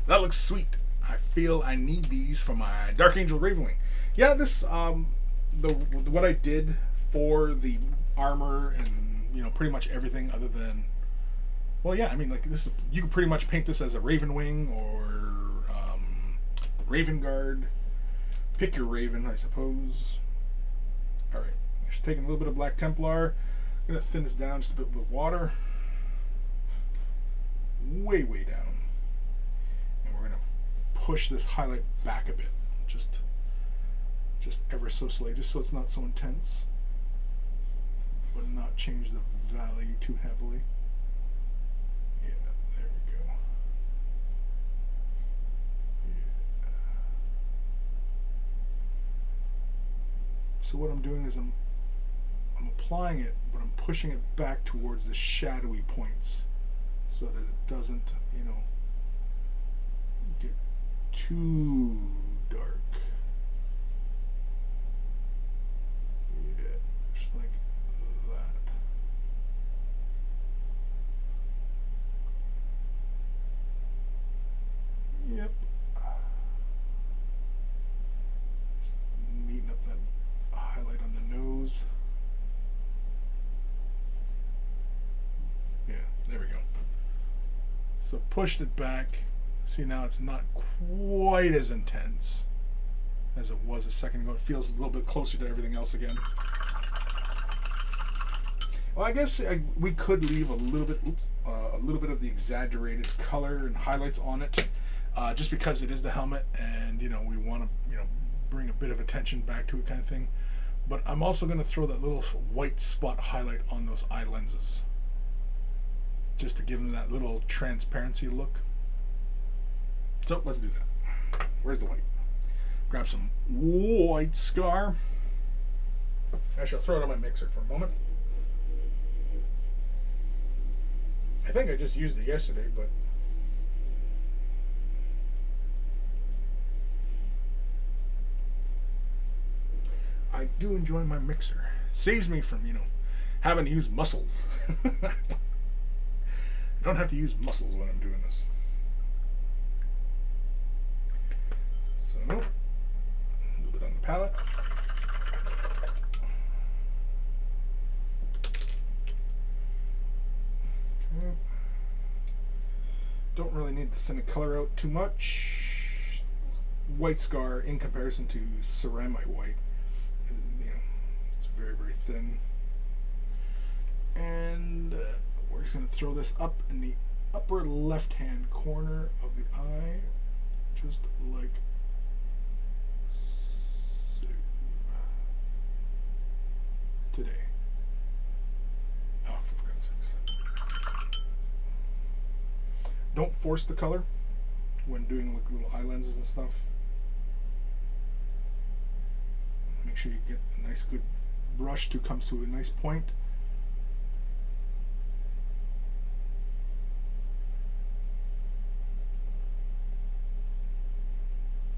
That looks sweet. I feel I need these for my Dark Angel Ravenwing. Yeah, this what I did for the armor and pretty much everything other than, well, yeah, I mean, like, this, you could pretty much paint this as a Ravenwing or Raven Guard. Pick your Raven, I suppose. All right, just taking a little bit of Black Templar. I'm gonna thin this down just a bit with water, way down, and we're gonna push this highlight back a bit, just ever so slightly, just so it's not so intense, but not change the value too heavily. Yeah, there we go. Yeah. So what I'm doing is I'm applying it, but I'm pushing it back towards the shadowy points so that it doesn't, get too dark. Yeah, just like that. Yep. Just neaten up that highlight on the nose. Yeah, there we go. So pushed it back. See, now it's not quite as intense as it was a second ago. It feels a little bit closer to everything else again. Well, I guess we could leave a little bit of the exaggerated color and highlights on it, just because it is the helmet, and we want to bring a bit of attention back to it, kind of thing. But I'm also going to throw that little white spot highlight on those eye lenses, just to give them that little transparency look. So let's do that. Where's the white? Grab some white scar. Actually, I'll throw it on my mixer for a moment. I think I just used it yesterday, but I do enjoy my mixer. Saves me from, having to use muscles. I don't have to use muscles when I'm doing this. So, a little bit on the palette. Okay. Don't really need to thin the color out too much. White scar in comparison to ceramite white, it's very, very thin. And we're just going to throw this up in the upper left-hand corner of the eye, just like so. Today. Oh, for God's sakes. Don't force the color when doing like little eye lenses and stuff. Make sure you get a nice good brush to come to a nice point.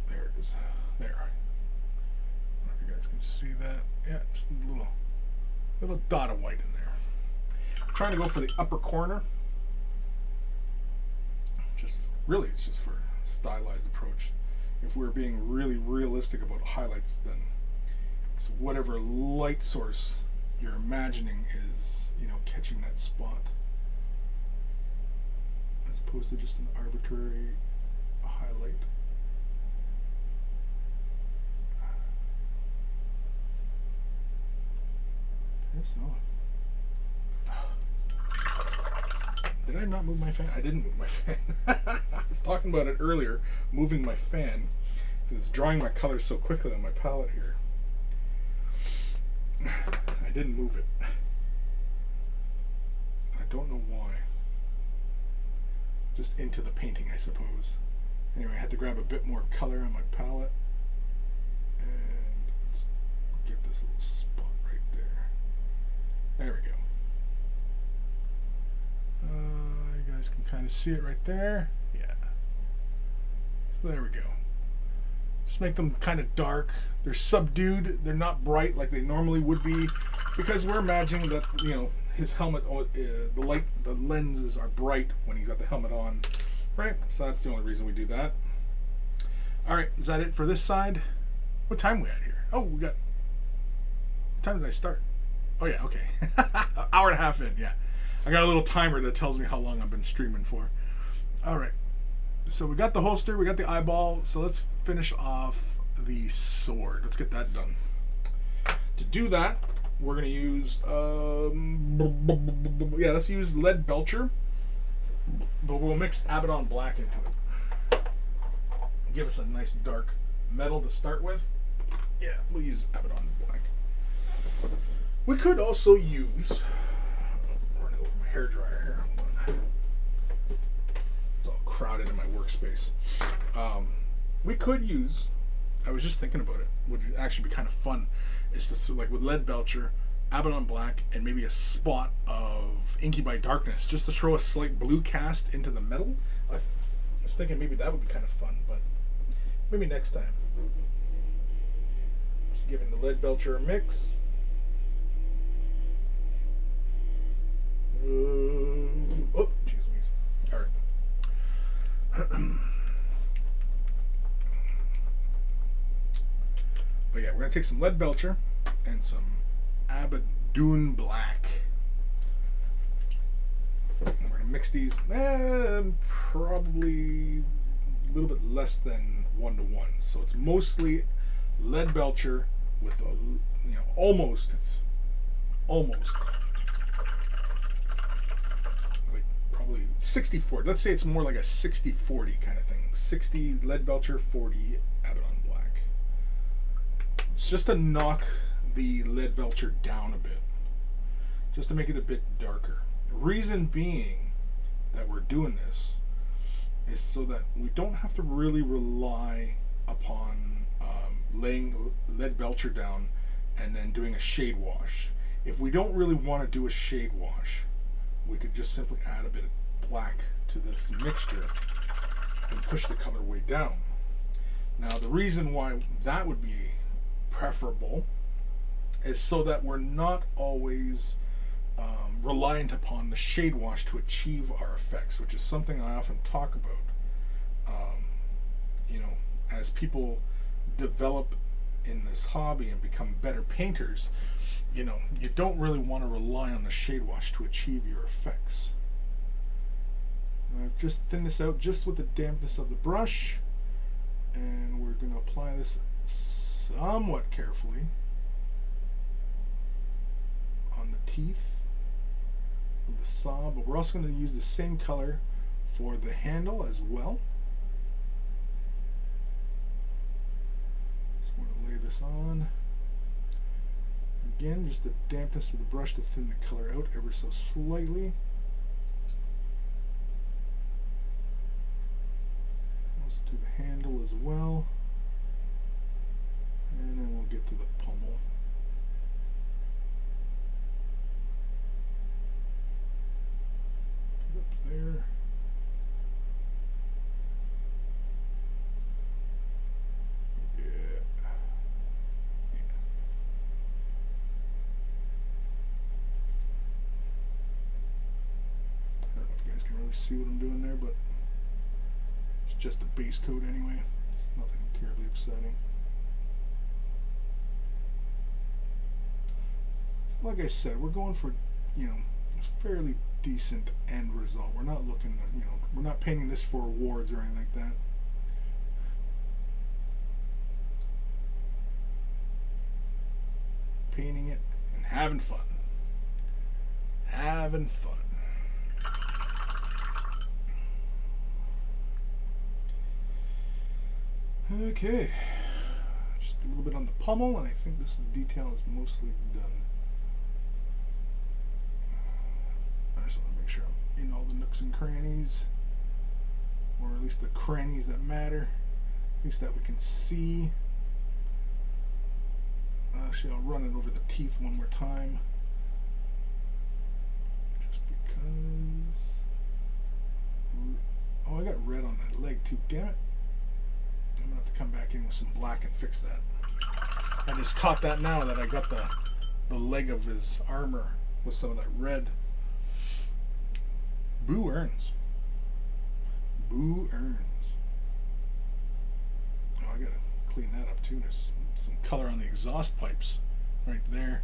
There it is. There. I don't know if you guys can see that. Yeah, just a little dot of white in there. I'm trying to go for the upper corner. Just really, it's just for a stylized approach. if we're being really realistic about highlights, then it's whatever light source you're imagining is, you know, catching that spot, as opposed to just an arbitrary highlight. Piss off. Did I not move my fan? I didn't move my fan. I was talking about it earlier, moving my fan, because it's drawing my colors so quickly on my palette here. I didn't move it. I don't know why. Just into the painting, I suppose. Anyway, I had to grab a bit more color on my palette. And let's get this little spot right there. There we go. You guys can kind of see it right there. Yeah. So there we go. Just make them kind of dark. They're subdued. They're not bright like they normally would be, because we're imagining that, you know, his helmet, the lenses are bright when he's got the helmet on, right? So that's the only reason we do that. All right, is that it for this side? What time are we at here? Oh, we got. What time did I start? Oh yeah, okay. Hour and a half in. Yeah. I got a little timer that tells me how long I've been streaming for. All right. So we got the holster, we got the eyeball. So let's finish off the sword. Let's get that done. To do that, we're going to use, let's use lead belcher. But we'll mix Abaddon black into it. Give us a nice dark metal to start with. Yeah, we'll use Abaddon black. We could also use... hair dryer here. It's all crowded in my workspace. We could use, I was just thinking about it, would actually be kind of fun, is to like with lead belcher, Abaddon black, and maybe a spot of Incubi darkness, just to throw a slight blue cast into the metal. I was thinking maybe that would be kind of fun, but maybe next time. Just giving the lead belcher a mix. Oh, jeez Louise. All right. But yeah, we're going to take some lead belcher and some Abaddon black. We're going to mix these probably a little bit less than 1 to 1. So it's mostly lead belcher with a, you know, almost, it's almost 60-40. Let's say it's more like a 60-40 kind of thing. 60 lead belcher, 40 Abaddon black. It's just to knock the lead belcher down a bit, just to make it a bit darker. The reason being that we're doing this is so that we don't have to really rely upon laying lead belcher down and then doing a shade wash. If we don't really want to do a shade wash, we could just simply add a bit of black to this mixture and push the color way down. Now the reason why that would be preferable is so that we're not always reliant upon the shade wash to achieve our effects, which is something I often talk about. You know, as people develop in this hobby and become better painters, you know, you don't really want to rely on the shade wash to achieve your effects. I've just thinned this out just with the dampness of the brush, and we're going to apply this somewhat carefully on the teeth of the saw, but we're also going to use the same color for the handle as well. So I'm going to lay this on. Again, just the dampness of the brush to thin the color out ever so slightly. Let's do the handle as well. And then we'll get to the pommel. Get up there. See what I'm doing there, but it's just a base coat anyway. Nothing terribly exciting. So like I said, we're going for, you know, a fairly decent end result. We're not looking at, you know, we're not painting this for awards or anything like that. Painting it and having fun. Having fun. Okay, just a little bit on the pommel, and I think this detail is mostly done. I just want to make sure I'm in all the nooks and crannies, or at least the crannies that matter, at least that we can see. Actually, I'll run it over the teeth one more time, just because. Oh, I got red on that leg too, damn it. I'm gonna have to come back in with some black and fix that. I just caught that now that I got the leg of his armor with some of that red. Boo earns. Boo earns. Oh, I gotta clean that up too. There's some color on the exhaust pipes right there.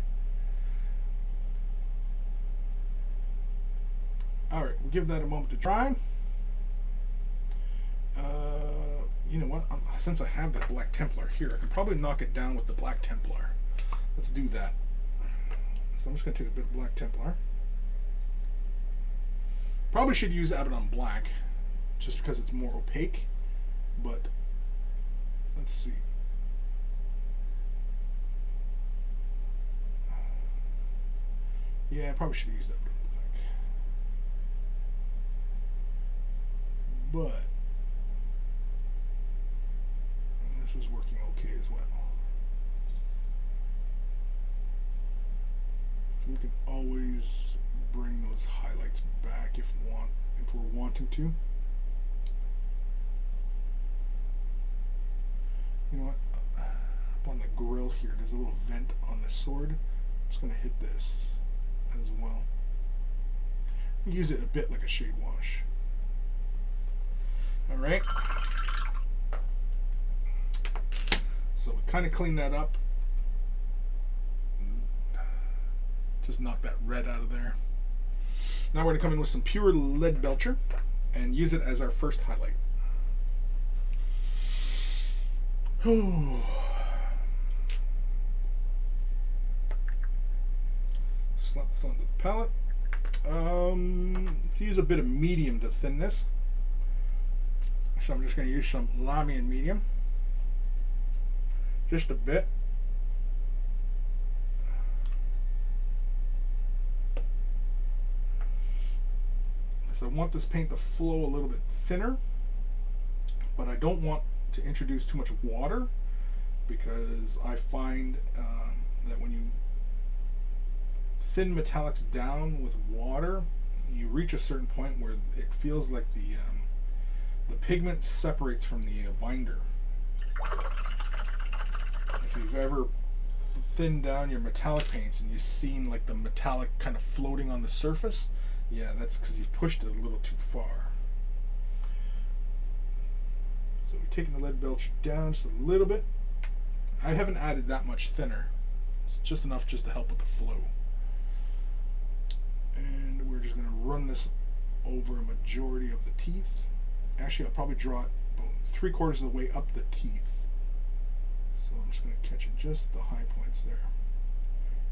Alright, we'll give that a moment to dry. You know what? Since I have that Black Templar here, I can probably knock it down with the Black Templar. Let's do that. So I'm just going to take a bit of Black Templar. Probably should use Abaddon Black, just because it's more opaque. But let's see. Yeah, I probably should use Abaddon Black. But this is working okay as well. So we can always bring those highlights back if we're wanting to. You know what? Up on the grill here, there's a little vent on the sword. I'm just going to hit this as well. Use it a bit like a shade wash. All right. So we kind of clean that up. Just knock that red out of there. Now we're going to come in with some pure lead belcher and use it as our first highlight. Slap this onto the palette. Let's use a bit of medium to thin this. So I'm just going to use some Lamian medium. Just a bit. So I want this paint to flow a little bit thinner, but I don't want to introduce too much water, because I find that when you thin metallics down with water, you reach a certain point where it feels like the pigment separates from the binder. If you've ever thinned down your metallic paints and you've seen like the metallic kind of floating on the surface, yeah, that's because you pushed it a little too far. So we're taking the lead belch down just a little bit. I haven't added that much thinner. It's just enough just to help with the flow. And we're just going to run this over a majority of the teeth. Actually, I'll probably draw it about 3/4 of the way up the teeth. So I'm just going to catch it just the high points there.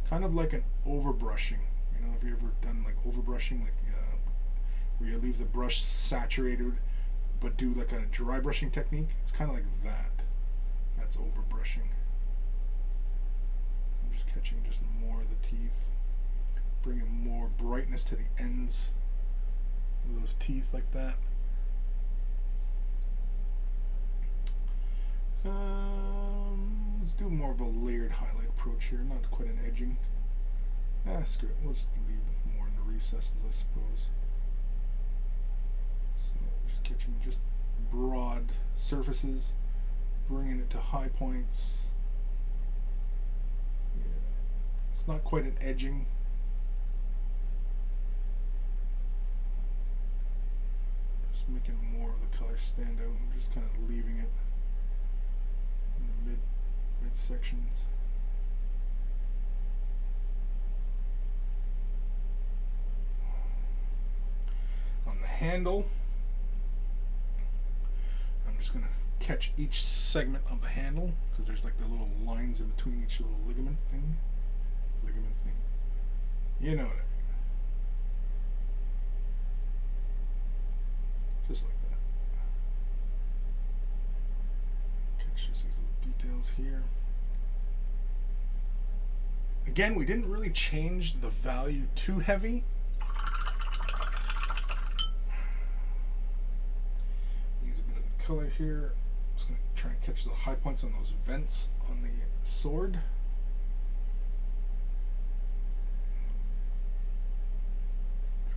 Kind of like an overbrushing. You know, have you ever done like overbrushing, like where you leave the brush saturated but do like a dry brushing technique? It's kind of like that. That's overbrushing. I'm just catching just more of the teeth, bringing more brightness to the ends of those teeth like that. Let's do more of a layered highlight approach here, not quite an edging. Screw it, we'll just leave more in the recesses, I suppose. So just catching just broad surfaces, bringing it to high points. Yeah. It's not quite an edging. Just making more of the color stand out and just kind of leaving it. midsections. On the handle, I'm just going to catch each segment of the handle because there's like the little lines in between each little ligament thing. You know what I mean. Just like that. Catch just these little details here. Again, we didn't really change the value too heavy. Use a bit of the color here. Just going to try and catch the high points on those vents on the sword.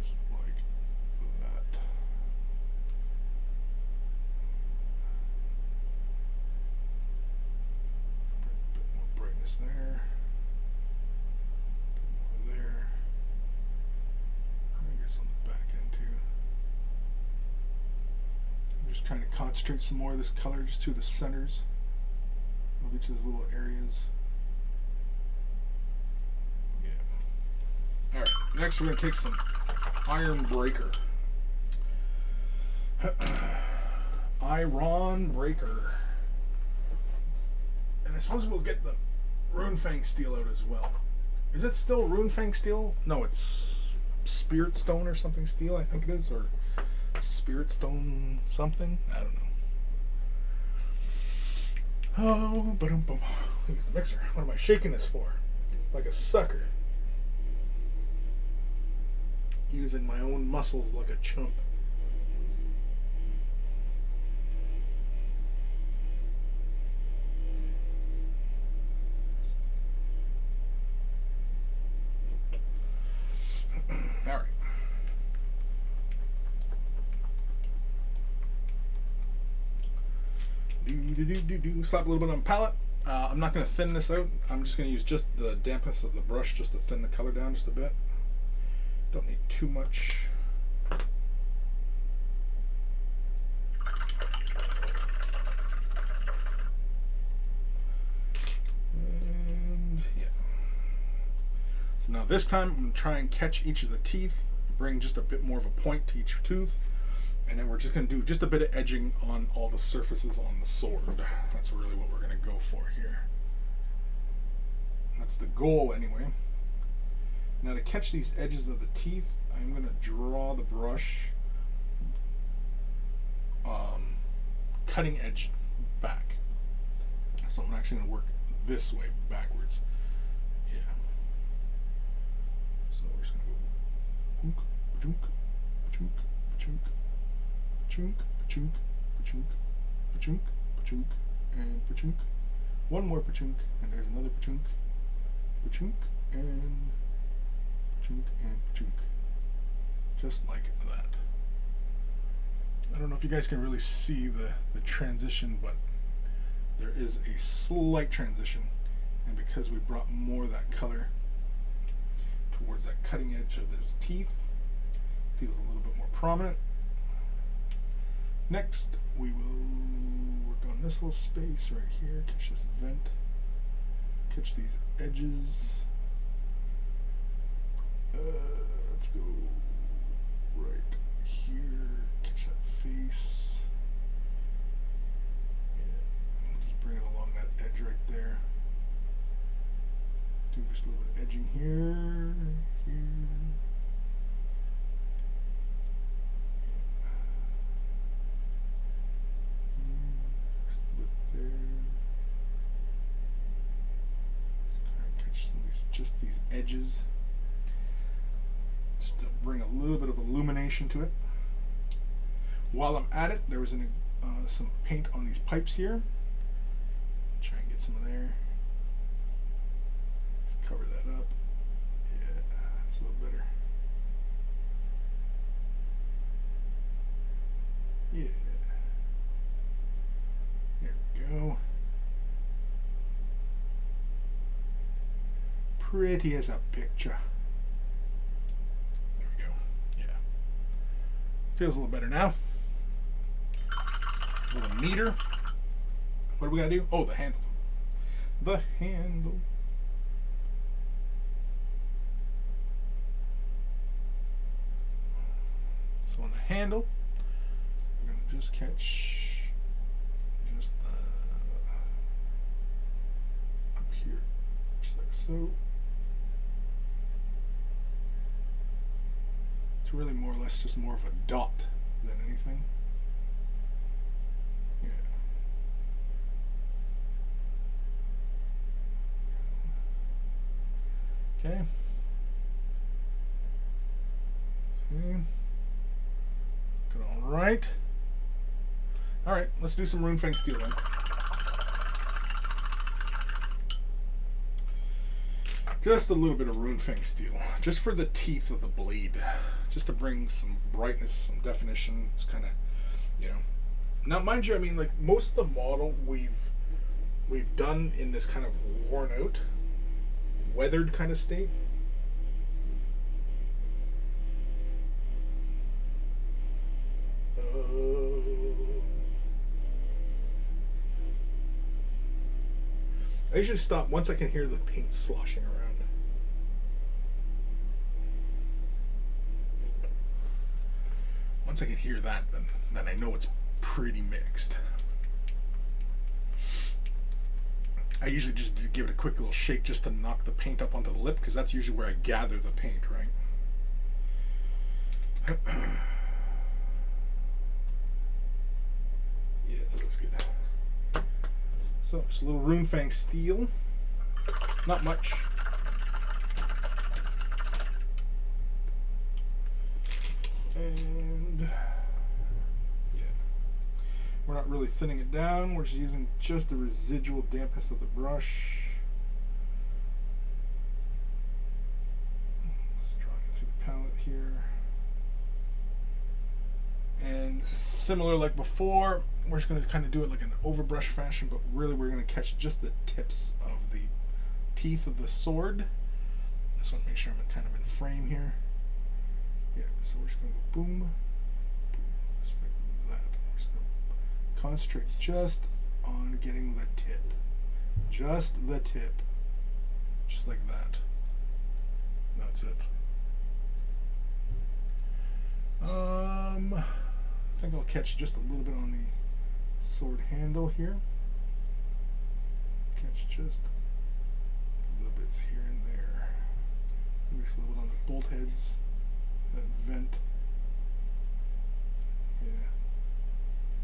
Just like that. A bit more brightness there. A bit more there. I guess on the back end too. I'm just trying to concentrate some more of this color just through the centers of each of those little areas. Yeah. Alright, next we're going to take some iron breaker. Iron breaker. And I suppose we'll get the Runefang steel out as well. Is it still Runefang steel? No, it's Spirit Stone or something steel, I think it is, or Spirit Stone something? I don't know. Oh, ba-dum-bum. Look at the mixer. What am I shaking this for? Like a sucker. Using my own muscles like a chump. All right. Slap a little bit on the palette. I'm not going to thin this out. I'm just going to use just the dampness of the brush just to thin the color down just a bit. Don't need too much. And yeah. So now this time I'm going to try and catch each of the teeth, bring just a bit more of a point to each tooth. And then we're just going to do just a bit of edging on all the surfaces on the sword. That's really what we're going to go for here. That's the goal anyway. Now to catch these edges of the teeth, I'm going to draw the brush cutting edge back. So I'm actually going to work this way backwards. Yeah. So we're just going to go chunk, chunk, chunk, chunk, chunk, chunk, chunk, chunk, and pachunk. One more pachunk, and there's another pachunk, pachunk, and pachunk, and pachunk. Just like that. I don't know if you guys can really see the transition, but there is a slight transition, and because we brought more of that color towards that cutting edge of those teeth, it feels a little bit more prominent. Next, we will work on this little space right here, catch this vent, catch these edges. Let's go right here, catch that face. Yeah, we'll just bring it along that edge right there. Do just a little bit of edging here, here. Just these edges, just to bring a little bit of illumination to it. While I'm at it, there was some paint on these pipes here. Try and get some of there. Just cover that up. Yeah, that's a little better. Yeah. There we go. Pretty as a picture. There we go. Yeah. Feels a little better now. A little neater. What do we gotta do? Oh, the handle. the handle. So on the handle, we're going to just catch just the up here, just like so. It's really more or less just more of a dot than anything. Yeah. Okay. See. Good, all right. All right, let's do some Runefang steel then. Just a little bit of Runefang steel, just for the teeth of the blade, just to bring some brightness, some definition. It's kind of, you know. Now, mind you, I mean, like most of the model we've done in this kind of worn out, weathered kind of state. I usually stop once I can hear the paint sloshing around. Once I can hear that, then I know it's pretty mixed. I usually just give it a quick little shake just to knock the paint up onto the lip, because that's usually where I gather the paint, right? Yeah, that looks good. So, just a little Runefang steel. Not much. And yeah, we're not really thinning it down. We're just using just the residual dampness of the brush. Just drawing it through the palette here. And similar like before, we're just going to kind of do it like an overbrush fashion, but really we're going to catch just the tips of the teeth of the sword. I just want to make sure I'm kind of in frame here. Yeah, so we're just going to go boom, boom, just like that. We're just going to concentrate just on getting the tip. Just the tip. Just like that. That's it. I think I'll catch just a little bit on the sword handle here. Catch just little bits here and there. Maybe just a little bit on the bolt heads. That vent. Yeah.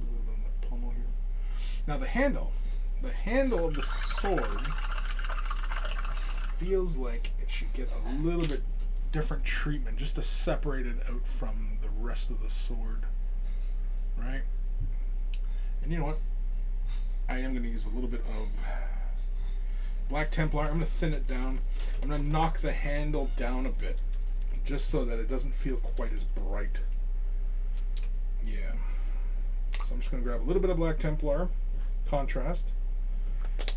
A little bit on the pommel here. Now the handle of the sword feels like it should get a little bit different treatment just to separate it out from the rest of the sword. Right? And you know what? I am going to use a little bit of Black Templar. I'm going to thin it down. I'm going to knock the handle down a bit, just so that it doesn't feel quite as bright. Yeah. So I'm just going to grab a little bit of Black Templar contrast,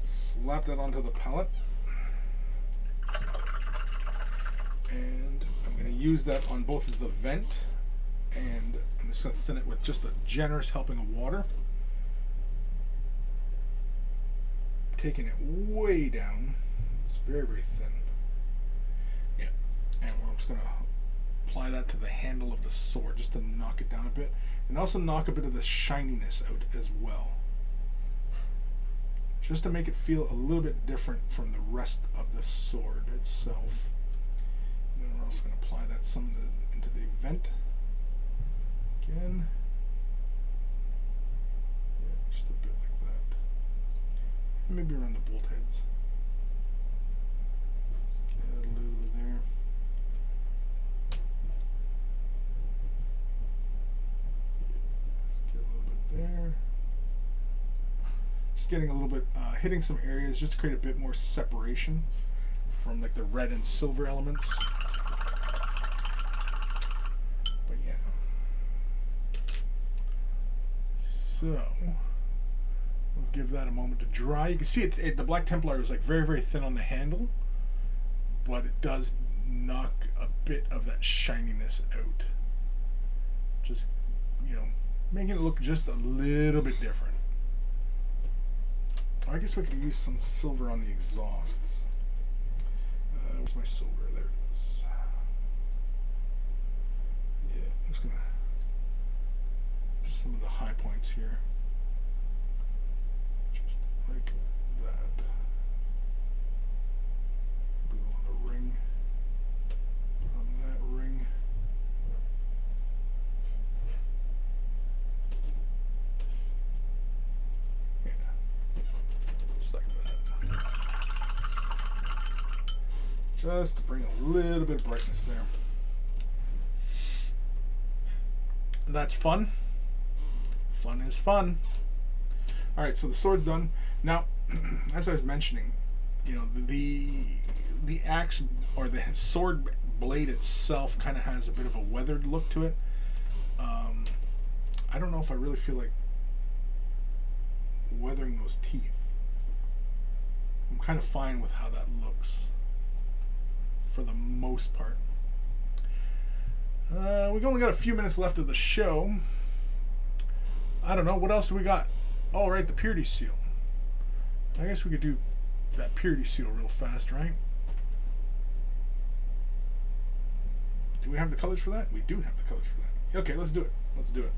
slap that onto the palette, and I'm going to use that on both of the vent, and I'm just going to thin it with just a generous helping of water. Taking it way down. It's very, very thin. Yeah. And we're just going to apply that to the handle of the sword just to knock it down a bit, and also knock a bit of the shininess out as well, just to make it feel a little bit different from the rest of the sword itself. And then we're also going to apply that into the vent again. Yeah, just a bit like that, and maybe around the bolt heads. Get a little bit there. There. Just getting a little bit, hitting some areas just to create a bit more separation from like the red and silver elements. But yeah. So we'll give that a moment to dry. You can see the Black Templar is like very, very thin on the handle, but it does knock a bit of that shininess out. Just, you know, making it look just a little bit different. I guess we could use some silver on the exhausts. Where's my silver? There it is. Yeah, I'm just gonna some of the high points here. Just like that. We want a ring on that ring. Yeah. Just like that. Just to bring a little bit of brightness there. That's fun. Fun is fun. All right, so the sword's done. Now, as I was mentioning, you know, the axe or the sword blade itself kind of has a bit of a weathered look to it. I don't know if I really feel like weathering those teeth. I'm kind of fine with how that looks for the most part. We've only got a few minutes left of the show. I don't know, what else do we got? Oh, right, the purity seal. I guess we could do that purity seal real fast, right? Do we have the colors for that? We do have the colors for that. Okay, let's do it. Let's do it.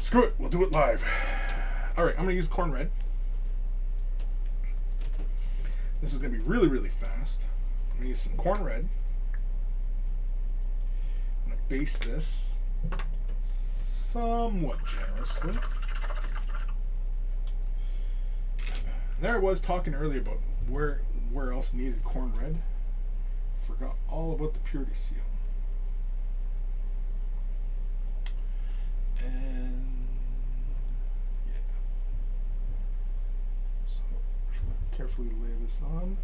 Screw it, we'll do it live. All right, I'm gonna use corn red. This is gonna be really, really fast. I'm gonna use some corn red. I'm gonna base this somewhat generously. There I was talking earlier about where else needed corn red. Forgot all about the purity seal. And yeah. So I'm going to carefully lay this on.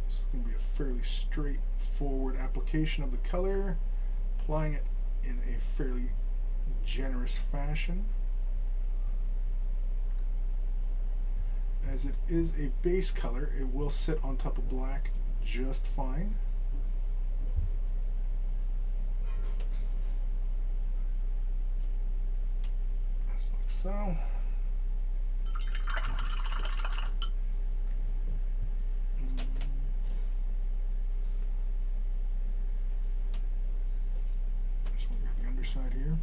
This is going to be a fairly straightforward application of the color, applying it in a fairly generous fashion. As it is a base color, it will sit on top of black just fine. Just like so. Just want to get the underside here.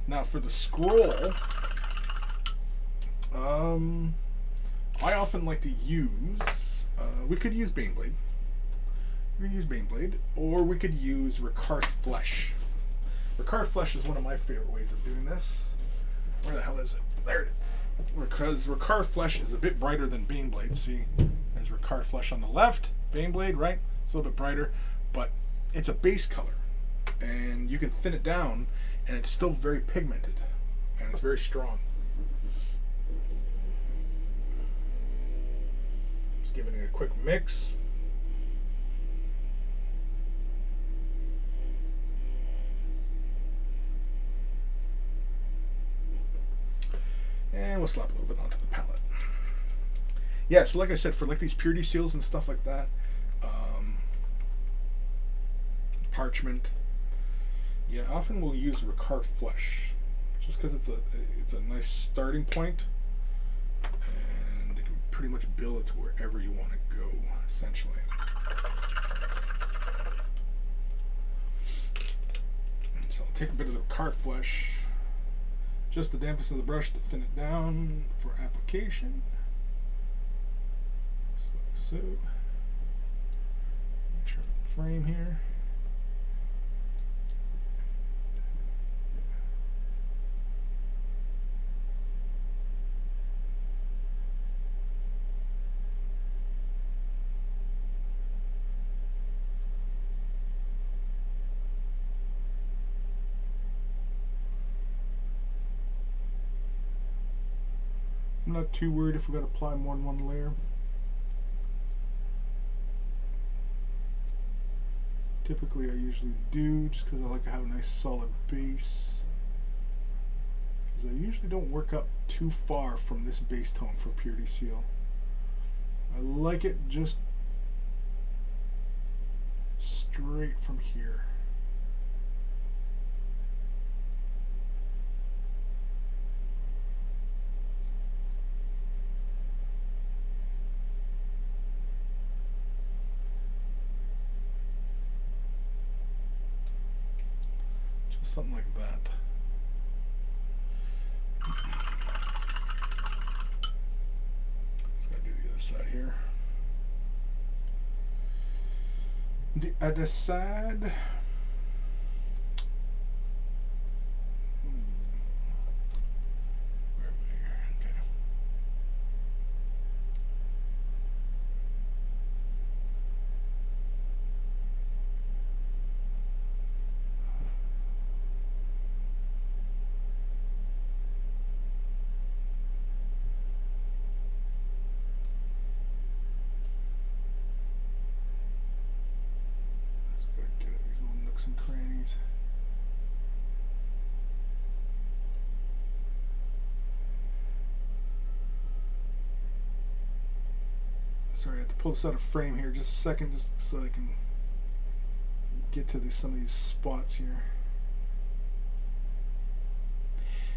Now for the scroll, I often like to use, we could use Baneblade. We could use Baneblade, or we could use Ricard Flesh. Ricard Flesh is one of my favorite ways of doing this. Where the hell is it? There it is. Because Ricard Flesh is a bit brighter than Baneblade. See, there's Ricard Flesh on the left, Baneblade, right? It's a little bit brighter, but it's a base color. And you can thin it down, and it's still very pigmented, and it's very strong. Just giving it a quick mix. And we'll slap a little bit onto the palette. Yeah, so like I said, for like these purity seals and stuff like that, parchment, yeah, often we'll use Ricard Flesh, just because it's a nice starting point, and you can pretty much build it to wherever you want to go, essentially. So I'll take a bit of the Ricard Flesh, just the dampness of the brush to thin it down for application, just like so. Make sure the frame here. I'm not too worried if we've got to apply more than one layer. Typically I usually do, just because I like to have a nice solid base. Because I usually don't work up too far from this base tone for Purity Seal. I like it just straight from here. Something like that. Just gotta do the other side here. The other side. Where am I here? Okay. And crannies. Sorry, I have to pull this out of frame here just a second, just so I can get to some of these spots here.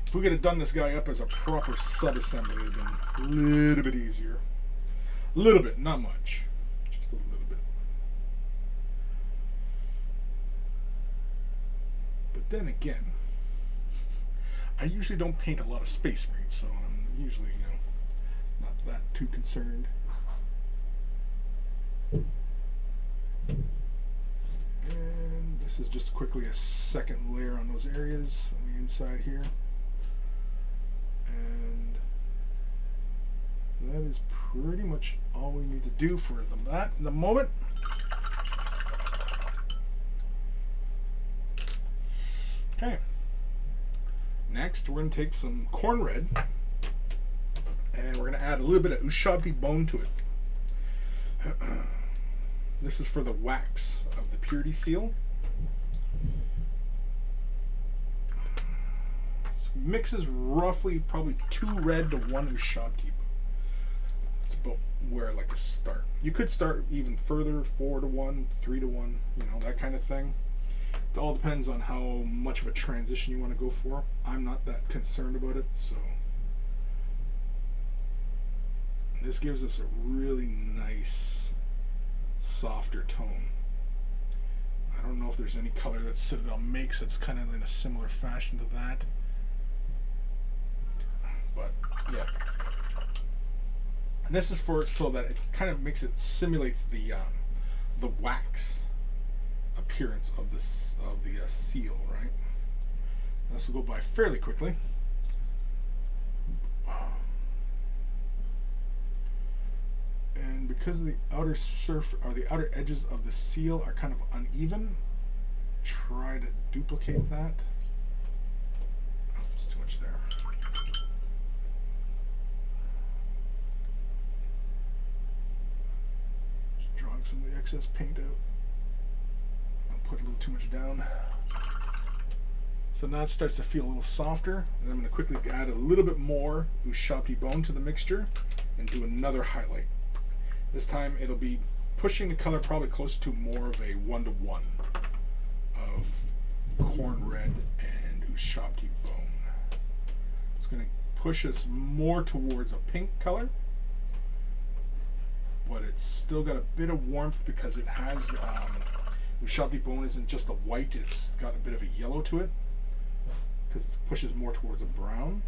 If we could have done this guy up as a proper sub-assembly, it would have been a little bit easier. A little bit, not much. Just a little bit. But then again, I usually don't paint a lot of Space Marines, so I'm usually, not that too concerned. And this is just quickly a second layer on those areas on the inside here. And that is pretty much all we need to do for that in the moment. Okay. Next, we're going to take some corn red, and we're going to add a little bit of ushabti bone to it. This is for the wax of the purity seal. Mixes roughly probably 2 red to 1 ushabti. It's about where I like to start. You could start even further, 4 to 1, 3 to 1, that kind of thing. It all depends on how much of a transition you want to go for. I'm not that concerned about it, so this gives us a really nice, softer tone. I don't know if there's any color that Citadel makes that's kind of in a similar fashion to that, but yeah. And this is so that it kind of simulates the wax appearance of the seal, right? This will go by fairly quickly. And because the outer the outer edges of the seal are kind of uneven, try to duplicate that. Oh, it's too much there. Just drawing some of the excess paint out. Put a little too much down. So now it starts to feel a little softer, and I'm going to quickly add a little bit more ushabti bone to the mixture and do another highlight. This time it'll be pushing the color probably closer to more of a 1-to-1 of corn red and ushabti bone. It's going to push us more towards a pink color, but it's still got a bit of warmth because it has ushabti bone isn't just a white, it's got a bit of a yellow to it because it pushes more towards a brown.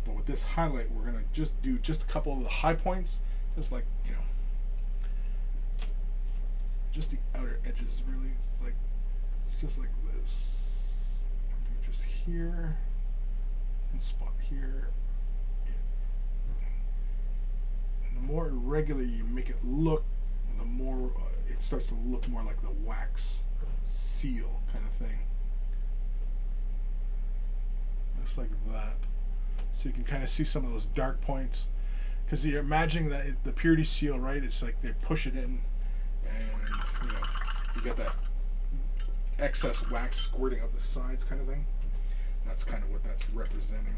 But with this highlight, we're going to just do just a couple of the high points, just like, just the outer edges, really. It's just like this. Do just here, and spot here. Yeah. And the more irregular you make it look, the more it starts to look more like the wax seal kind of thing. Just like that. So you can kind of see some of those dark points. Because you're imagining that the purity seal, right? It's like they push it in, and you got that excess wax squirting up the sides kind of thing. That's kind of what that's representing.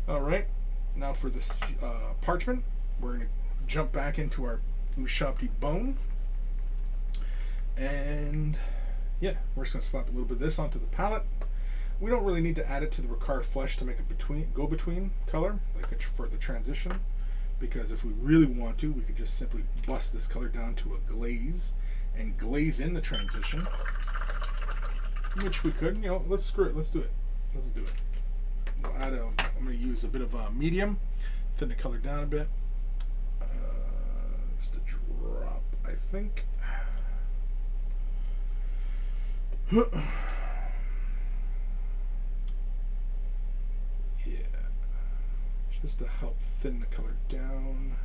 All right, now for this parchment, we're going to jump back into our ushabti bone, and yeah, we're just going to slap a little bit of this onto the palette. We don't really need to add it to the Ricard flesh to make a go-between color, like for the transition, because if we really want to, we could just simply bust this color down to a glaze and glaze in the transition. which we could, you know, let's screw it. Let's do it. Let's do it. We'll add a, I'm going to use a bit of a medium, thin the color down a bit. Just a drop, I think. Yeah. Just to help thin the color down.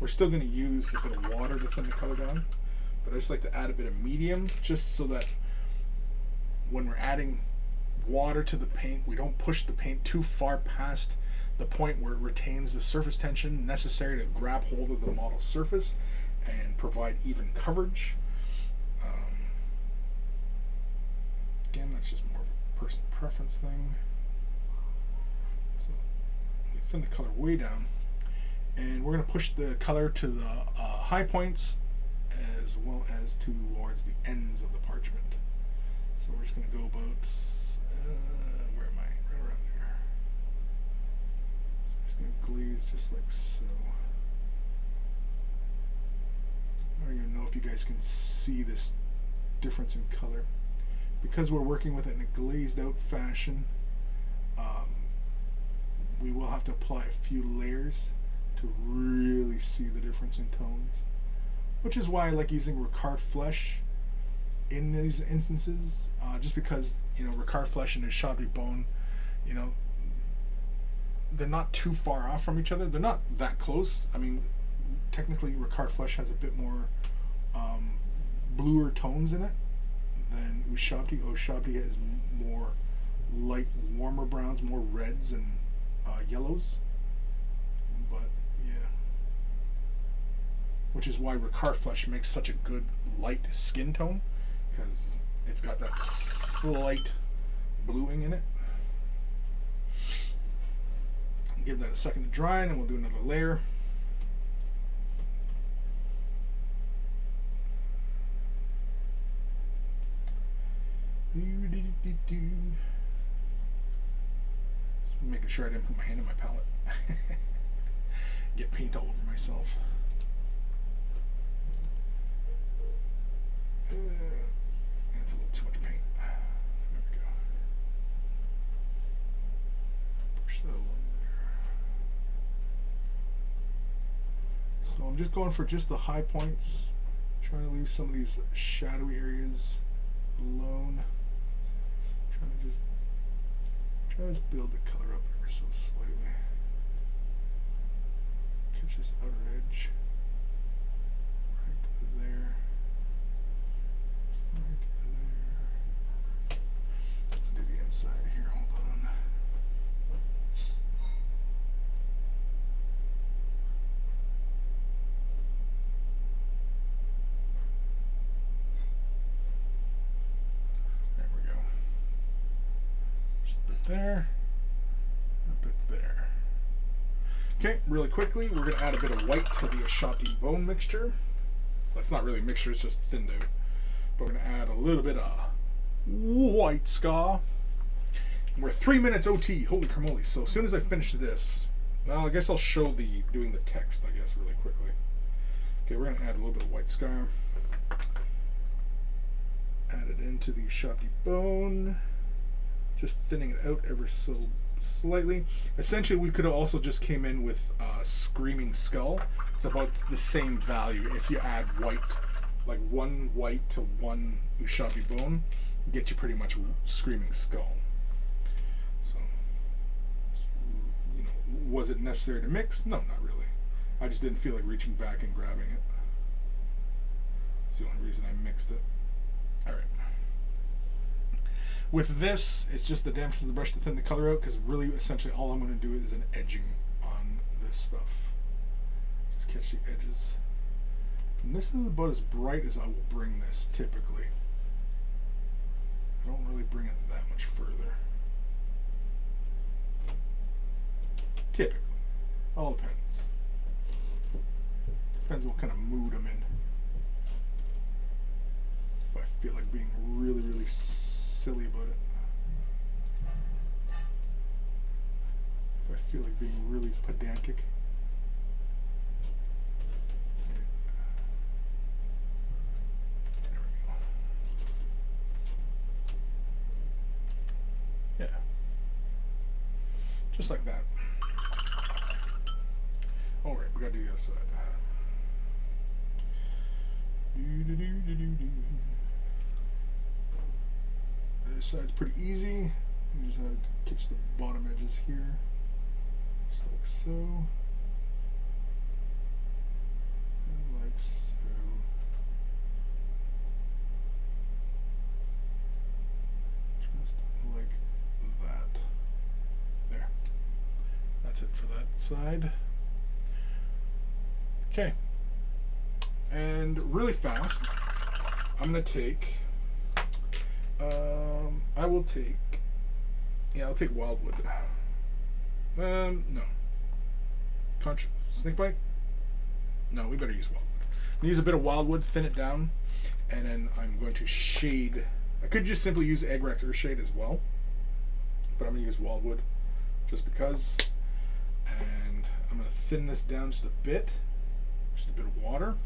We're still going to use a bit of water to thin the color down, but I just like to add a bit of medium just so that when we're adding water to the paint, we don't push the paint too far past the point where it retains the surface tension necessary to grab hold of the model surface and provide even coverage. Again, that's just more of a personal preference thing. So we thin the color way down, and we're going to push the color to the high points as well as towards the ends of the parchment. So we're just going to go about, where am I? Right around there. So I'm just going to glaze just like so. I don't even know if you guys can see this difference in color. Because we're working with it in a glazed out fashion, we will have to apply a few layers to really see the difference in tones, which is why I like using Ricard flesh in these instances, just because, you know, Ricard flesh and ushabti bone, you know, they're not too far off from each other. They're not that close. I mean, technically Ricard flesh has a bit more bluer tones in it than ushabti. Ushabti has more light, warmer browns, more reds and yellows. But yeah, which is why Ricard flesh makes such a good light skin tone, because it's got that slight bluing in it. Give that a second to dry, and then we'll do another layer. Just making sure I didn't put my hand in my palette. Get paint all over myself. That's a little too much paint. There we go. Push that along there. So I'm just going for just the high points, trying to leave some of these shadowy areas alone. Trying to just build the color up ever so slightly. Catch this outer edge right there. Right there. Do the inside here. Hold on. There we go. Just a bit there. A bit there. Okay, really quickly, we're going to add a bit of white to the ushabti bone mixture. That's not really mixture, it's just thinned out. But we're going to add a little bit of white ska. We're 3 minutes OT, holy cramoly. So as soon as I finish this, well, I guess I'll show the doing the text, I guess, really quickly. Okay, we're going to add a little bit of white ska. Add it into the ushabti bone. Just thinning it out ever so slightly. Essentially, we could have also just came in with Screaming Skull. It's about the same value. If you add white, like one white to one ushabti bone, get you pretty much Screaming Skull. So, you know, was it necessary to mix? No, not really. I just didn't feel like reaching back and grabbing it. That's the only reason I mixed it. All right. With this, it's just the dampness of the brush to thin the color out, because really, essentially, all I'm going to do is an edging on this stuff. Just catch the edges. And this is about as bright as I will bring this, typically. I don't really bring it that much further. Typically. All depends. Depends what kind of mood I'm in. If I feel like being really, really silly about it. If I feel like being really pedantic. There we go. Just like that. Alright, we gotta do the other side. This side's pretty easy. You just have to catch the bottom edges here. Just like so. And like so. Just like that. There. That's it for that side. Okay. And really fast, I'm going to take, I'll take wildwood. No. Snakebite? No, we better use wildwood. Use a bit of wildwood, thin it down, and then I'm going to shade. I could just simply use Agrax Earthshade as well, but I'm going to use wildwood just because. And I'm going to thin this down just a bit of water.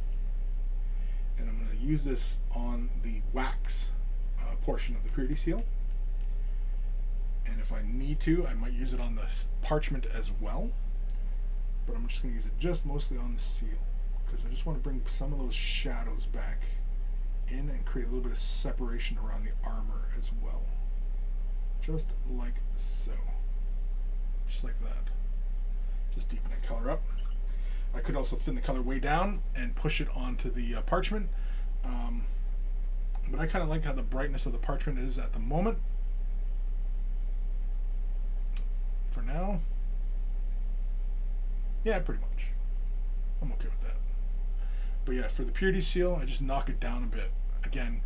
And I'm going to use this on the wax portion of the purity seal. And if I need to, I might use it on the parchment as well. But I'm just going to use it just mostly on the seal, because I just want to bring some of those shadows back in and create a little bit of separation around the armor as well. Just like so. Just like that. Just deepen that color up. I could also thin the color way down and push it onto the parchment. But I kind of like how the brightness of the parchment is at the moment. For now. Yeah, pretty much. I'm okay with that. But yeah, for the purity seal, I just knock it down a bit. Again,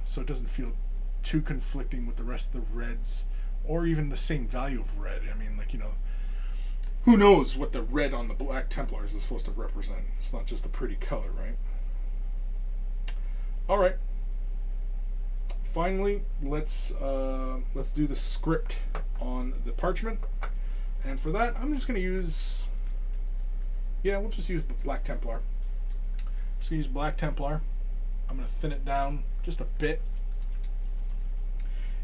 so it doesn't feel too conflicting with the rest of the reds, or even the same value of red. I mean, who knows what the red on the Black Templars is supposed to represent? It's not just a pretty color, right? All right. Finally, let's do the script on the parchment, and for that, I'm just going to use. Yeah, we'll just use Black Templar. Just use Black Templar. I'm going to thin it down just a bit,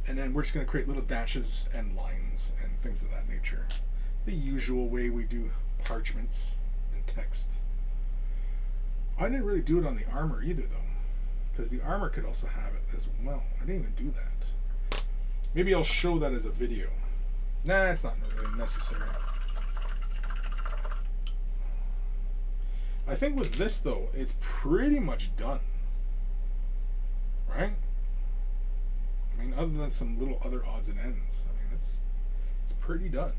and then we're just going to create little dashes and lines and things of that nature. The usual way we do parchments and text. I didn't really do it on the armor either, though, because the armor could also have it as well. I didn't even do that. Maybe I'll show that as a video. Nah, it's not really necessary. I think with this, though, it's pretty much done. Right? I mean, other than some little other odds and ends. I mean, it's pretty done.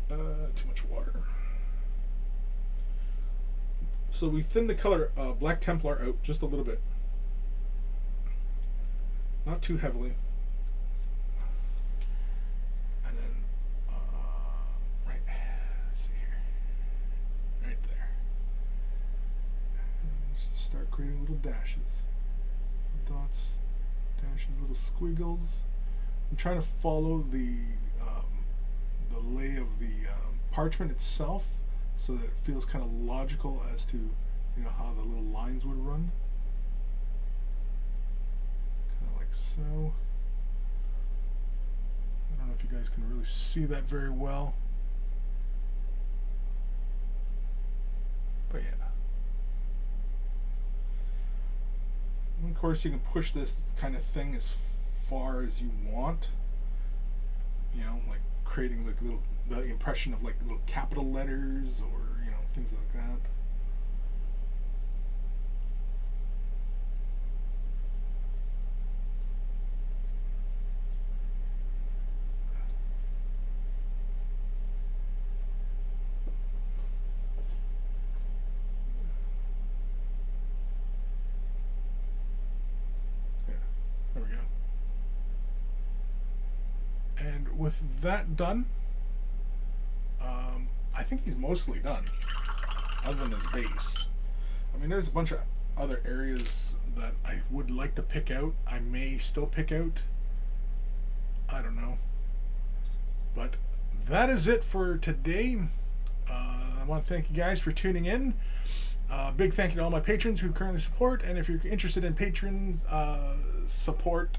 Too much water. So we thin the color Black Templar out just a little bit. Not too heavily. And then, right, let's see here. Right there. And let's just start creating little dashes. Little dots, dashes, little squiggles. I'm trying to follow the lay of the parchment itself, so that it feels kind of logical as to how the little lines would run, kind of like so. I don't know if you guys can really see that very well, but yeah. And of course, you can push this kind of thing as far as you want, like creating the impression of little capital letters or things like that. Yeah, there we go. And with that done, I think he's mostly done, other than his base. I mean, there's a bunch of other areas that I would like to pick out. I may still pick out. I don't know. But that is it for today. I want to thank you guys for tuning in. Big thank you to all my patrons who currently support. And if you're interested in patron support,